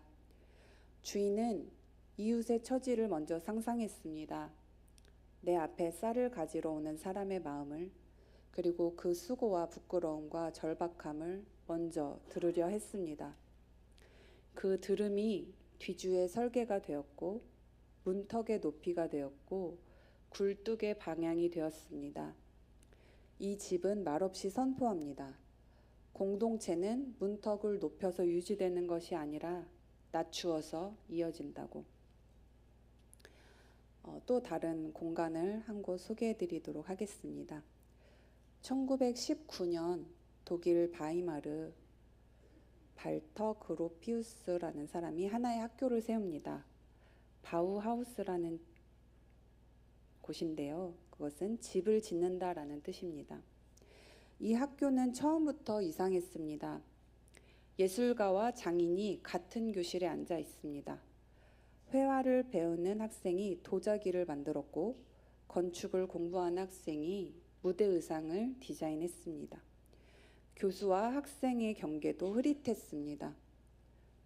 주인은 이웃의 처지를 먼저 상상했습니다. 내 앞에 쌀을 가지러 오는 사람의 마음을 그리고 그 수고와 부끄러움과 절박함을 먼저 들으려 했습니다. 그 들음이 뒤주의 설계가 되었고 문턱의 높이가 되었고 굴뚝의 방향이 되었습니다. 이 집은 말없이 선포합니다. 공동체는 문턱을 높여서 유지되는 것이 아니라 낮추어서 이어진다고. 또 다른 공간을 한 곳 소개해 드리도록 하겠습니다. 1919년 독일 바이마르 발터 그로피우스라는 사람이 하나의 학교를 세웁니다. 바우하우스라는 곳인데요. 그것은 집을 짓는다라는 뜻입니다. 이 학교는 처음부터 이상했습니다. 예술가와 장인이 같은 교실에 앉아 있습니다. 회화를 배우는 학생이 도자기를 만들었고 건축을 공부하는 학생이 무대 의상을 디자인했습니다. 교수와 학생의 경계도 흐릿했습니다.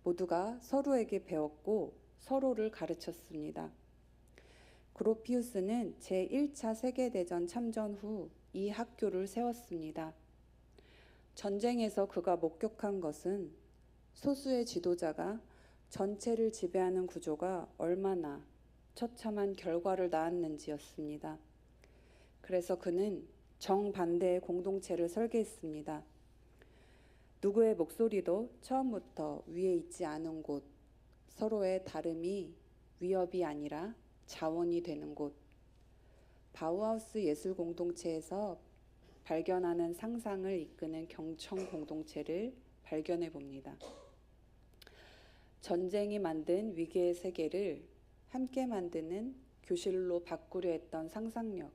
모두가 서로에게 배웠고 서로를 가르쳤습니다. 그로피우스는 제1차 세계대전 참전 후 이 학교를 세웠습니다. 전쟁에서 그가 목격한 것은 소수의 지도자가 전체를 지배하는 구조가 얼마나 처참한 결과를 낳았는지였습니다. 그래서 그는 정반대의 공동체를 설계했습니다. 누구의 목소리도 처음부터 위에 있지 않은 곳, 서로의 다름이 위협이 아니라 자원이 되는 곳, 바우하우스 예술 공동체에서 발견하는 상상을 이끄는 경청 공동체를 발견해 봅니다. 전쟁이 만든 위계의 세계를 함께 만드는 교실로 바꾸려 했던 상상력.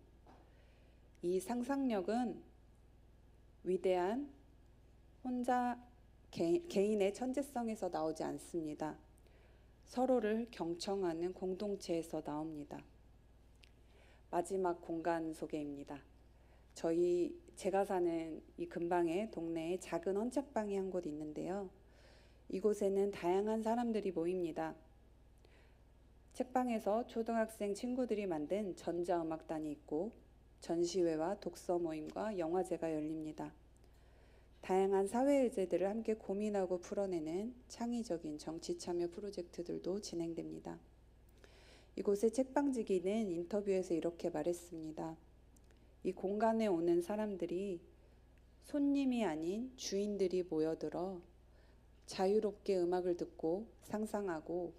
이 상상력은 위대한 혼자 개인의 천재성에서 나오지 않습니다. 서로를 경청하는 공동체에서 나옵니다. 마지막 공간 소개입니다. 제가 사는 이 근방의 동네에 작은 헌책방이 한 곳 있는데요. 이곳에는 다양한 사람들이 모입니다. 책방에서 초등학생 친구들이 만든 전자음악단이 있고 전시회와 독서 모임과 영화제가 열립니다. 다양한 사회 의제들을 함께 고민하고 풀어내는 창의적인 정치 참여 프로젝트들도 진행됩니다. 이곳의 책방지기는 인터뷰에서 이렇게 말했습니다. 이 공간에 오는 사람들이 손님이 아닌 주인들이 모여들어 자유롭게 음악을 듣고 상상하고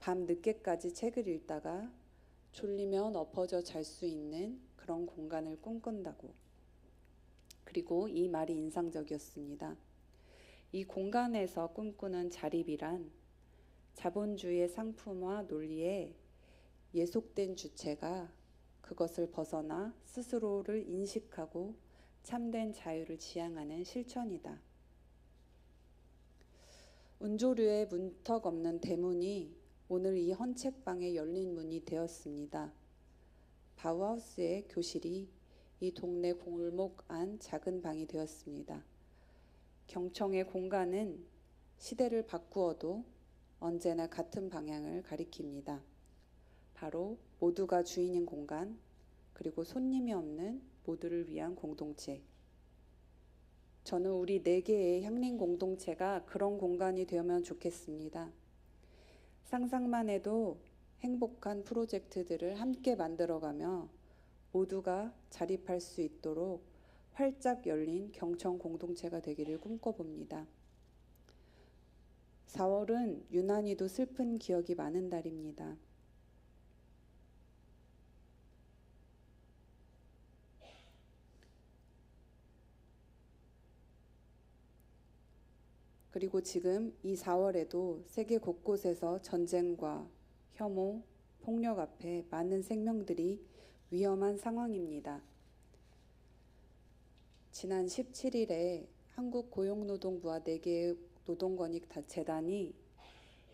밤 늦게까지 책을 읽다가 졸리면 엎어져 잘 수 있는 그런 공간을 꿈꾼다고. 그리고 이 말이 인상적이었습니다. 이 공간에서 꿈꾸는 자립이란 자본주의의 상품화 논리에 예속된 주체가 그것을 벗어나 스스로를 인식하고 참된 자유를 지향하는 실천이다. 운조류의 문턱 없는 대문이 오늘 이 헌책방에 열린 문이 되었습니다. 바우하우스의 교실이 이 동네 골목 안 작은 방이 되었습니다. 경청의 공간은 시대를 바꾸어도 언제나 같은 방향을 가리킵니다. 바로 모두가 주인인 공간, 그리고 손님이 없는 모두를 위한 공동체. 저는 우리 4개의 향림 공동체가 그런 공간이 되면 좋겠습니다. 상상만 해도 행복한 프로젝트들을 함께 만들어가며 모두가 자립할 수 있도록 활짝 열린 경청 공동체가 되기를 꿈꿔봅니다. 4월은 유난히도 슬픈 기억이 많은 달입니다. 그리고 지금 이 4월에도 세계 곳곳에서 전쟁과 혐오, 폭력 앞에 많은 생명들이 위험한 상황입니다. 지난 17일에 한국고용노동부와 4개의 노동권익재단이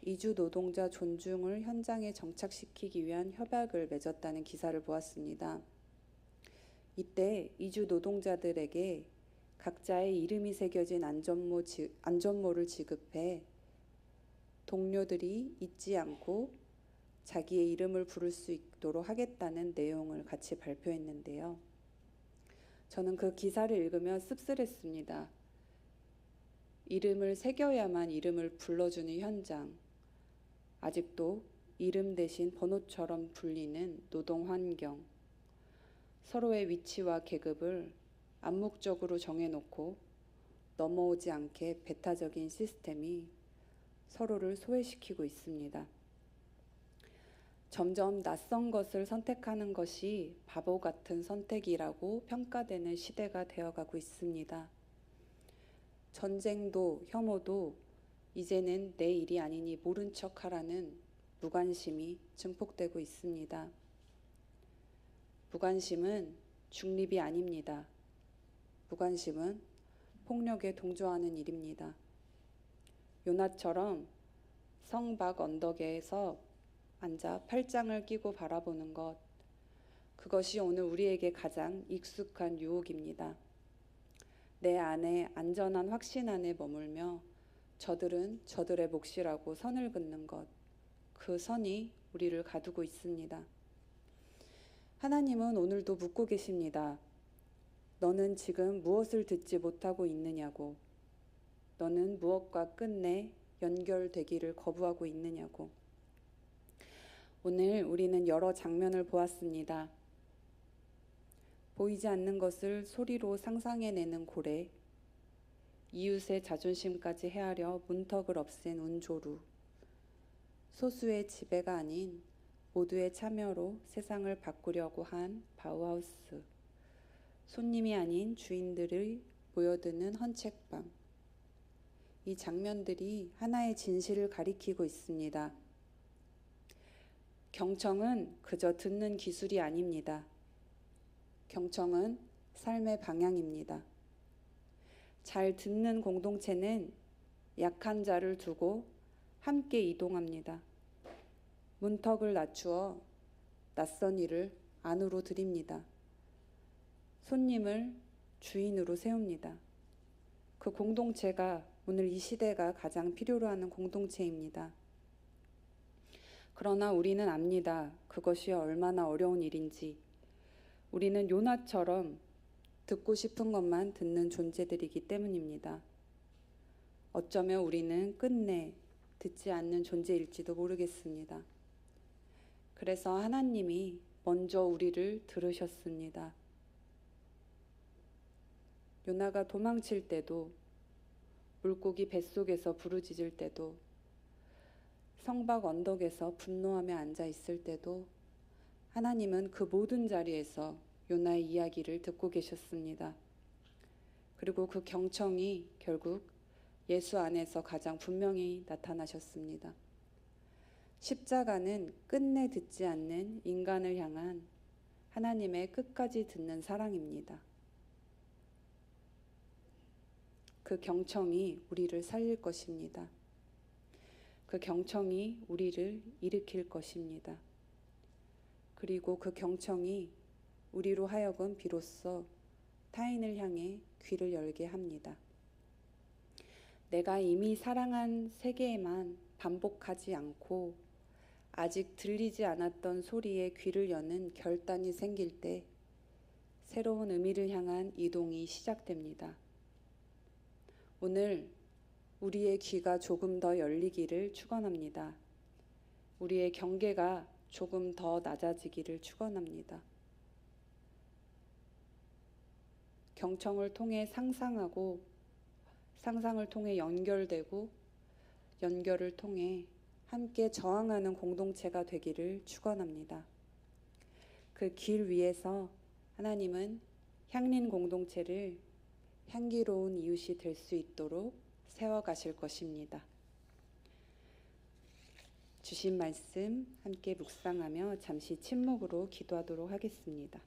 이주 노동자 존중을 현장에 정착시키기 위한 협약을 맺었다는 기사를 보았습니다. 이때 이주 노동자들에게 각자의 이름이 새겨진 안전모를 지급해 동료들이 잊지 않고 자기의 이름을 부를 수 있도록 하겠다는 내용을 같이 발표했는데요. 저는 그 기사를 읽으며 씁쓸했습니다. 이름을 새겨야만 이름을 불러주는 현장, 아직도 이름 대신 번호처럼 불리는 노동 환경, 서로의 위치와 계급을 암묵적으로 정해놓고 넘어오지 않게 배타적인 시스템이 서로를 소외시키고 있습니다. 점점 낯선 것을 선택하는 것이 바보 같은 선택이라고 평가되는 시대가 되어가고 있습니다. 전쟁도 혐오도 이제는 내 일이 아니니 모른 척하라는 무관심이 증폭되고 있습니다. 무관심은 중립이 아닙니다. 무관심은 폭력에 동조하는 일입니다. 요나처럼 성박 언덕에서 앉아 팔짱을 끼고 바라보는 것, 그것이 오늘 우리에게 가장 익숙한 유혹입니다. 내 안에 안전한 확신 안에 머물며 저들은 저들의 몫이라고 선을 긋는 것, 그 선이 우리를 가두고 있습니다. 하나님은 오늘도 묻고 계십니다. 너는 지금 무엇을 듣지 못하고 있느냐고, 너는 무엇과 끝내 연결되기를 거부하고 있느냐고. 오늘 우리는 여러 장면을 보았습니다. 보이지 않는 것을 소리로 상상해내는 고래, 이웃의 자존심까지 헤아려 문턱을 없앤 운조루, 소수의 지배가 아닌 모두의 참여로 세상을 바꾸려고 한 바우하우스, 손님이 아닌 주인들의 모여드는 헌책방. 이 장면들이 하나의 진실을 가리키고 있습니다. 경청은 그저 듣는 기술이 아닙니다. 경청은 삶의 방향입니다. 잘 듣는 공동체는 약한 자를 두고 함께 이동합니다. 문턱을 낮추어 낯선 이를 안으로 들입니다. 손님을 주인으로 세웁니다. 그 공동체가 오늘 이 시대가 가장 필요로 하는 공동체입니다. 그러나 우리는 압니다. 그것이 얼마나 어려운 일인지. 우리는 요나처럼 듣고 싶은 것만 듣는 존재들이기 때문입니다. 어쩌면 우리는 끝내 듣지 않는 존재일지도 모르겠습니다. 그래서 하나님이 먼저 우리를 들으셨습니다. 요나가 도망칠 때도, 물고기 뱃속에서 부르짖을 때도, 성박 언덕에서 분노하며 앉아 있을 때도 하나님은 그 모든 자리에서 요나의 이야기를 듣고 계셨습니다. 그리고 그 경청이 결국 예수 안에서 가장 분명히 나타나셨습니다. 십자가는 끝내 듣지 않는 인간을 향한 하나님의 끝까지 듣는 사랑입니다. 그 경청이 우리를 살릴 것입니다. 그 경청이 우리를 일으킬 것입니다. 그리고 그 경청이 우리로 하여금 비로소 타인을 향해 귀를 열게 합니다. 내가 이미 사랑한 세계에만 반복하지 않고 아직 들리지 않았던 소리에 귀를 여는 결단이 생길 때 새로운 의미를 향한 이동이 시작됩니다. 오늘 우리의 귀가 조금 더 열리기를 축원합니다. 우리의 경계가 조금 더 낮아지기를 축원합니다. 경청을 통해 상상하고, 상상을 통해 연결되고, 연결을 통해 함께 저항하는 공동체가 되기를 축원합니다. 그 길 위에서 하나님은 향린 공동체를 향기로운 이웃이 될 수 있도록 세워가실 것입니다. 주신 말씀 함께 묵상하며 잠시 침묵으로 기도하도록 하겠습니다.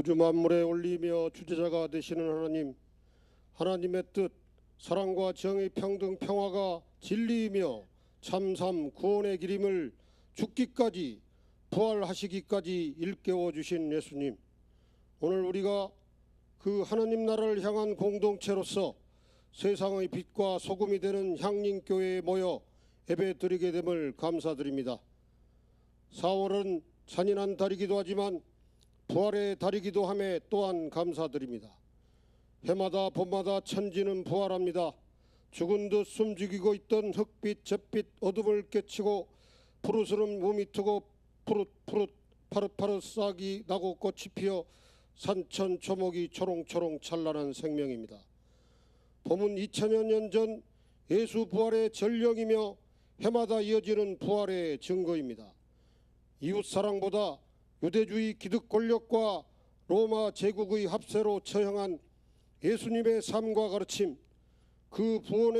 우주 만물에 올리며 주재자가 되시는 하나님, 하나님의 뜻, 사랑과 정의, 평등, 평화가 진리이며 참삼 구원의 길임을 죽기까지 부활하시기까지 일깨워 주신 예수님, 오늘 우리가 그 하나님 나라를 향한 공동체로서 세상의 빛과 소금이 되는 향림교회에 모여 예배드리게 됨을 감사드립니다. 4월은 잔인한 달이기도 하지만 부활의 달이기도 함에 또한 감사드립니다. 해마다 봄마다 천지는 부활합니다. 죽은 듯 숨죽이고 있던 흑빛, 잿빛, 어둠을 깨치고 푸르스름 몸이 트고 푸릇푸릇 파릇파릇 싹이 나고 꽃이 피어 산천 초목이 초롱초롱 찬란한 생명입니다. 봄은 2000여 년 전 예수 부활의 전령이며 해마다 이어지는 부활의 증거입니다. 이웃사랑보다 유대주의 기득 권력과 로마 제국의 합세로 처형한 예수님의 삶과 가르침, 그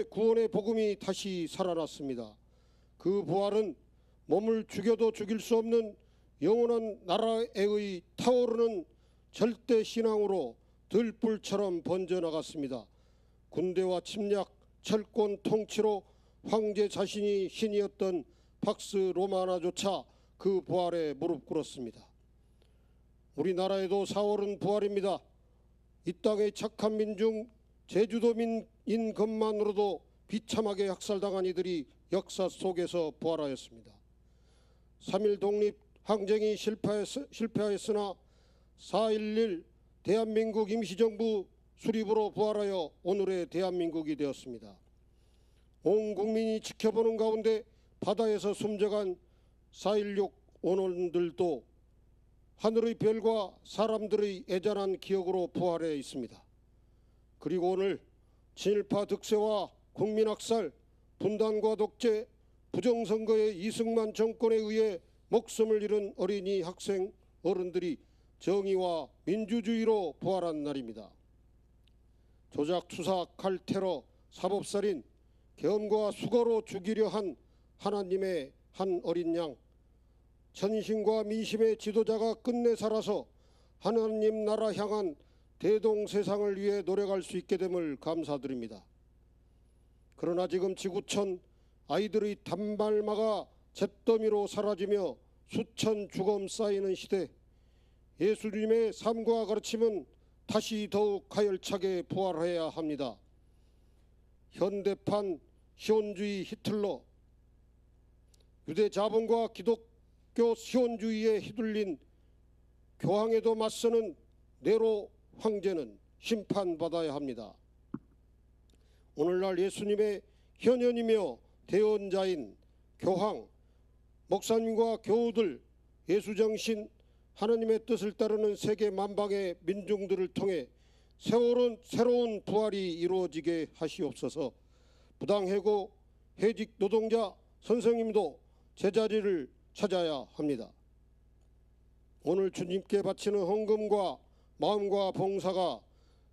구원의 복음이 다시 살아났습니다. 그 부활은 몸을 죽여도 죽일 수 없는 영원한 나라의 타오르는 절대 신앙으로 들불처럼 번져나갔습니다. 군대와 침략, 철권 통치로 황제 자신이 신이었던 박스 로마나조차 그 부활에 무릎 꿇었습니다. 우리나라에도 4월은 부활입니다. 이 땅의 착한 민중, 제주도민인 것만으로도 비참하게 학살당한 이들이 역사 속에서 부활하였습니다. 3.1 독립 항쟁이 실패하였으나 4.11 대한민국 임시정부 수립으로 부활하여 오늘의 대한민국이 되었습니다. 온 국민이 지켜보는 가운데 바다에서 숨져간 4.16 원원들도 하늘의 별과 사람들의 애잔한 기억으로 부활해 있습니다. 그리고 오늘 친일파 득세와 국민학살, 분단과 독재, 부정선거의 이승만 정권에 의해 목숨을 잃은 어린이, 학생, 어른들이 정의와 민주주의로 부활한 날입니다. 조작, 투사, 칼테러, 사법살인, 계엄과 수고로 죽이려 한 하나님의 한 어린 양, 천신과 민심의 지도자가 끝내 살아서 하나님 나라 향한 대동세상을 위해 노력할 수 있게 됨을 감사드립니다. 그러나 지금 지구촌 아이들의 단발마가 잿더미로 사라지며 수천 죽음 쌓이는 시대, 예수님의 삶과 가르침은 다시 더욱 가열차게 부활해야 합니다. 현대판 시온주의 히틀러, 유대 자본과 기독교 시온주의에 휘둘린 교황에도 맞서는 네로 황제는 심판받아야 합니다. 오늘날 예수님의 현현이며 대언자인 교황, 목사님과 교우들, 예수정신, 하나님의 뜻을 따르는 세계 만방의 민중들을 통해 새로운 부활이 이루어지게 하시옵소서. 부당해고 해직 노동자, 선생님도 제자리를 찾아야 합니다. 오늘 주님께 바치는 헌금과 마음과 봉사가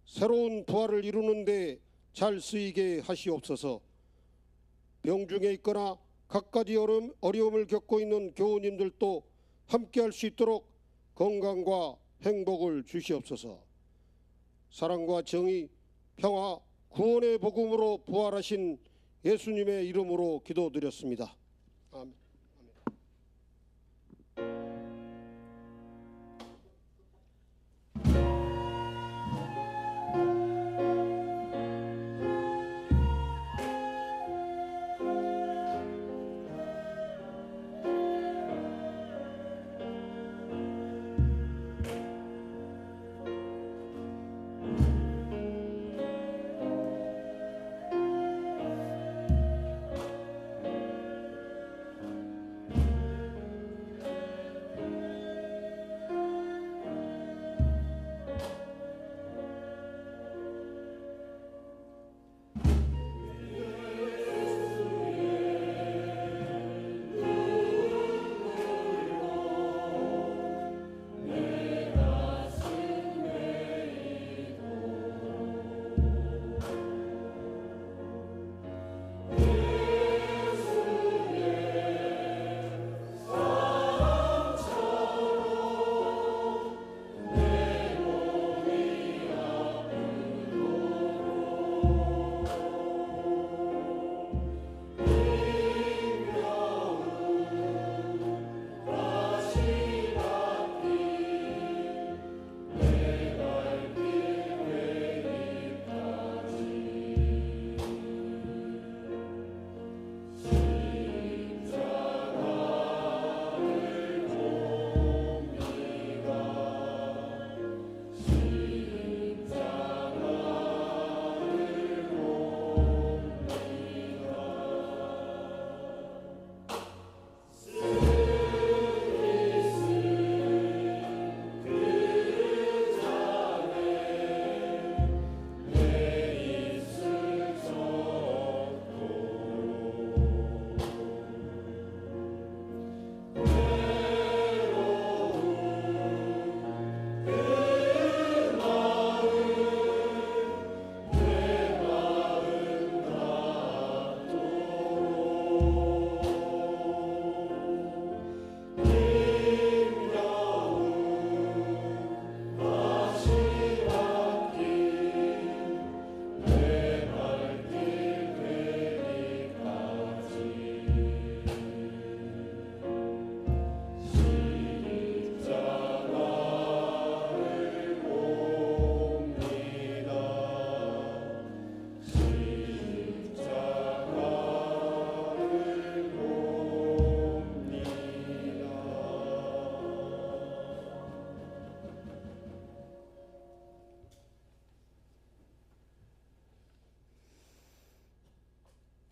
새로운 부활을 이루는 데 잘 쓰이게 하시옵소서. 병중에 있거나 갖가지 어려움을 겪고 있는 교우님들도 함께할 수 있도록 건강과 행복을 주시옵소서. 사랑과 정의, 평화, 구원의 복음으로 부활하신 예수님의 이름으로 기도드렸습니다. 아멘.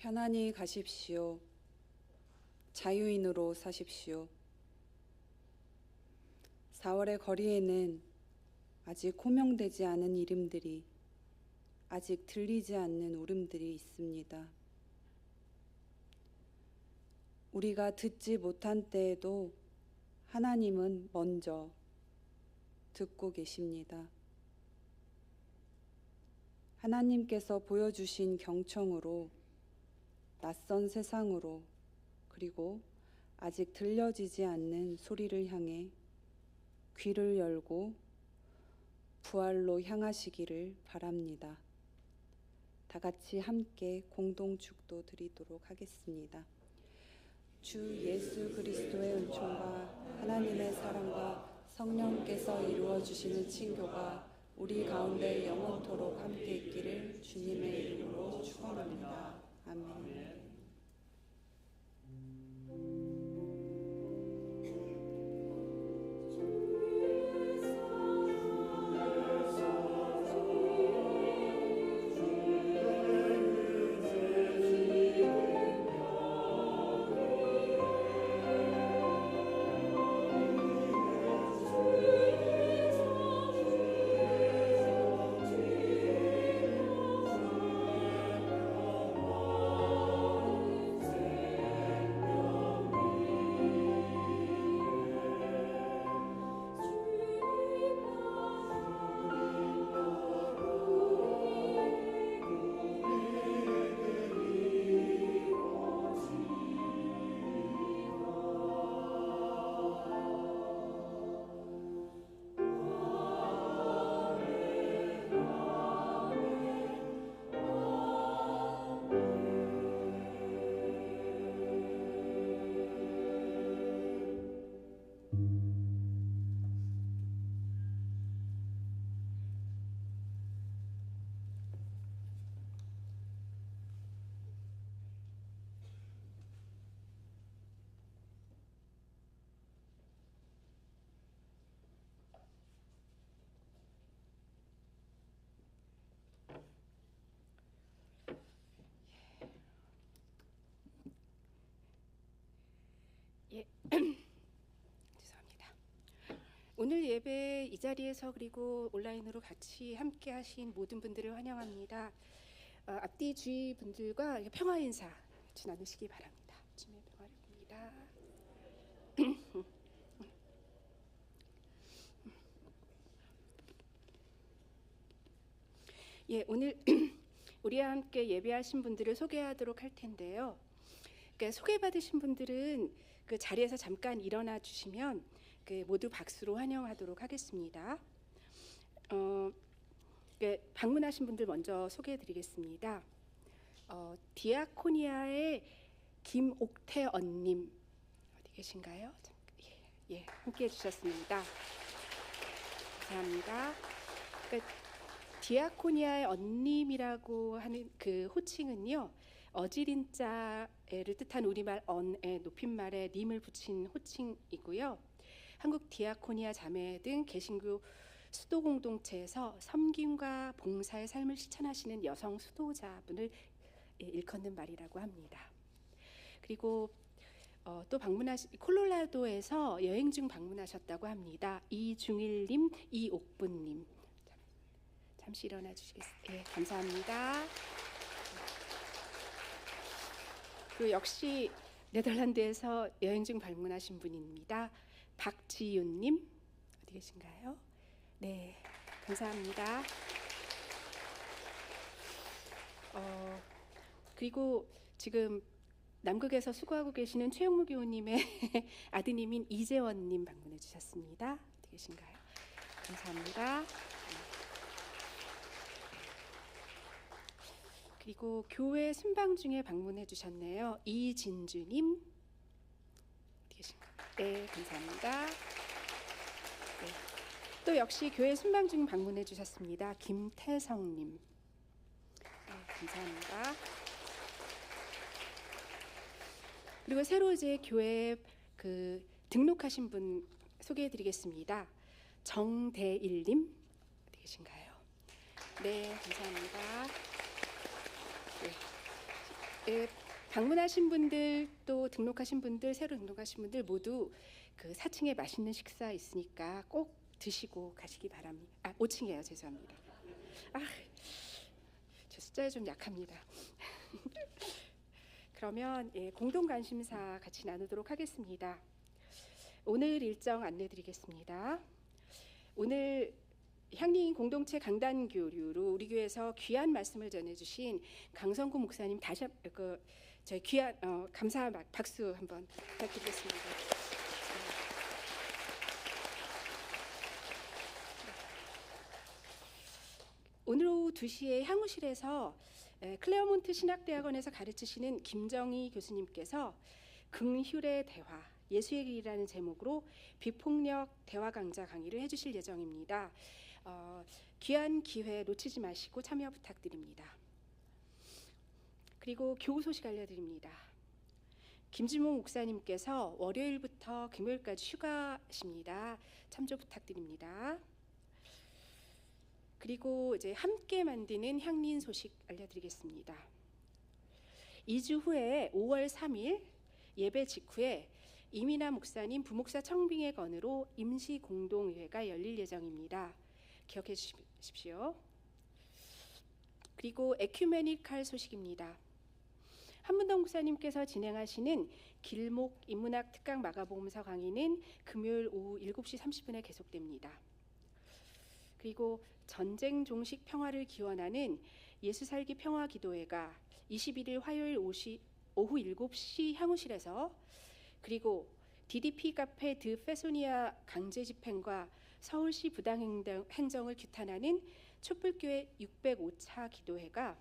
편안히 가십시오. 자유인으로 사십시오. 4월의 거리에는 아직 호명되지 않은 이름들이, 아직 들리지 않는 울음들이 있습니다. 우리가 듣지 못한 때에도 하나님은 먼저 듣고 계십니다. 하나님께서 보여주신 경청으로, 낯선 세상으로, 그리고 아직 들려지지 않는 소리를 향해 귀를 열고 부활로 향하시기를 바랍니다. 다 같이 함께 공동축도 드리도록 하겠습니다. 주 예수 그리스도의 은총과 하나님의 사랑과 성령께서 이루어 주시는 친교가 우리 가운데 영원토록 함께 있기를 주님의 이름으로 축원합니다. 아멘. 죄송합니다. 오늘 예배 이 자리에서 그리고 온라인으로 같이 함께 하신 모든 분들을 환영합니다. 앞뒤 주위 분들과 평화 인사 같이 나누시기 바랍니다. 주님의 평화를 빕니다. 예, 오늘 우리와 함께 예배하신 분들을 소개하도록 할 텐데요. 그러니까 소개받으신 분들은 그 자리에서 잠깐 일어나 주시면 그 모두 박수로 환영하도록 하겠습니다. 방문하신 분들 먼저 소개해드리겠습니다. 디아코니아의 김옥태언님 어디 계신가요? 예, 함께해 주셨습니다. 감사합니다. 그러니까 디아코니아의 언님이라고 하는 그 호칭은요, 어지린자를 뜻한 우리말 언의 높임말에 님을 붙인 호칭이고요. 한국 디아코니아 자매 등 개신교 수도 공동체에서 섬김과 봉사의 삶을 실천하시는 여성 수도자분을 일컫는 말이라고 합니다. 그리고 또 콜로라도에서 여행 중 방문하셨다고 합니다. 이중일님, 이옥분님. 잠시 일어나 주시겠습니까? 네, 감사합니다. 그리고 역시 네덜란드에서 여행 중 방문하신 분입니다. 박지윤님 어디 계신가요? 네, 감사합니다. 그리고 지금 남극에서 수고하고 계시는 최영무 교우님의 아드님인 이재원님 방문해 주셨습니다. 어디 계신가요? 감사합니다. 그리고 교회 순방 중에 방문해 주셨네요. 이진주님 어디 계신가요? 네, 감사합니다. 네. 또 역시 교회 순방 중 방문해 주셨습니다. 김태성님. 네, 감사합니다. 그리고 새로 이제 교회에 등록하신 분 소개해드리겠습니다. 정대일님 어디 계신가요? 네, 감사합니다. 네. 예, 방문하신 분들 또 등록하신 분들 새로 등록하신 분들 모두 그 4층에 맛있는 식사 있으니까 꼭 드시고 가시기 바랍니다. 5층이에요. 죄송합니다. 저 숫자에 좀 약합니다. 그러면 공동 관심사 같이 나누도록 하겠습니다. 오늘 일정 안내드리겠습니다. 오늘 향린 공동체 강단 교류로 우리 교회에서 귀한 말씀을 전해주신 강성구 목사님 다시 저희 귀한 감사 박수 한번 부탁드리겠습니다. 오늘 오후 2시에 향후실에서 클레어몬트 신학대학원에서 가르치시는 김정희 교수님께서 긍휼의 대화, 예수의 길이라는 제목으로 비폭력 대화 강좌 강의를 해주실 예정입니다. 귀한 기회 놓치지 마시고 참여 부탁드립니다. 그리고 교우 소식 알려드립니다. 김진모 목사님께서 월요일부터 금요일까지 휴가십니다. 참조 부탁드립니다. 그리고 이제 함께 만드는 향린 소식 알려드리겠습니다. 2주 후에 5월 3일 예배 직후에 이민아 목사님 부목사 청빙의 건으로 임시 공동의회가 열릴 예정입니다. 기억해 주십시오. 그리고 에큐메니칼 소식입니다. 한문동 목사님께서 진행하시는 길목 인문학 특강 마가복음서 강의는 금요일 오후 7시 30분에 계속됩니다. 그리고 전쟁 종식 평화를 기원하는 예수살기 평화기도회가 21일 화요일 오후 7시 향후실에서, 그리고 DDP 카페 드 페소니아 강제 집행과 서울시 부당행정을 규탄하는 촛불교회 605차 기도회가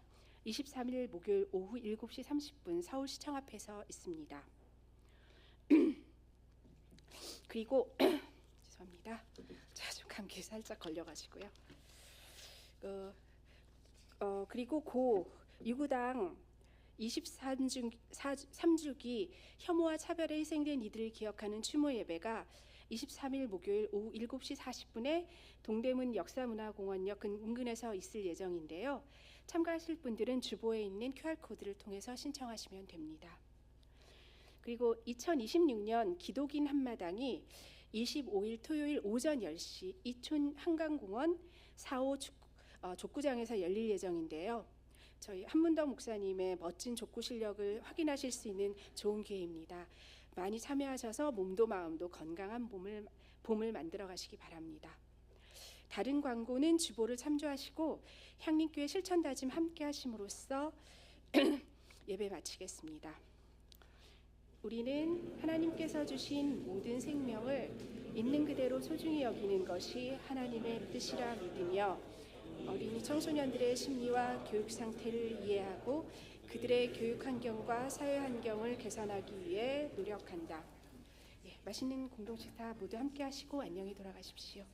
23일 목요일 오후 7시 30분 서울시청 앞에서 있습니다. 그리고 죄송합니다. 제가 좀 감기 살짝 걸려가지고요. 그리고 고 유구당 23주기 혐오와 차별에 희생된 이들을 기억하는 추모 예배가 23일 목요일 오후 7시 40분에 동대문 역사문화공원역 인근에서 있을 예정인데요. 참가하실 분들은 주보에 있는 QR코드를 통해서 신청하시면 됩니다. 그리고 2026년 기독인 한마당이 25일 토요일 오전 10시 이촌 한강공원 4호 족구장에서 열릴 예정인데요. 저희 한문덕 목사님의 멋진 족구 실력을 확인하실 수 있는 좋은 기회입니다. 많이 참여하셔서 몸도 마음도 건강한 봄을 만들어 가시기 바랍니다. 다른 광고는 주보를 참조하시고 향림교회 실천다짐 함께 하심으로써 예배 마치겠습니다. 우리는 하나님께서 주신 모든 생명을 있는 그대로 소중히 여기는 것이 하나님의 뜻이라 믿으며 어린이 청소년들의 심리와 교육 상태를 이해하고 그들의 교육 환경과 사회 환경을 개선하기 위해 노력한다. 맛있는 공동식사 모두 함께 하시고 안녕히 돌아가십시오.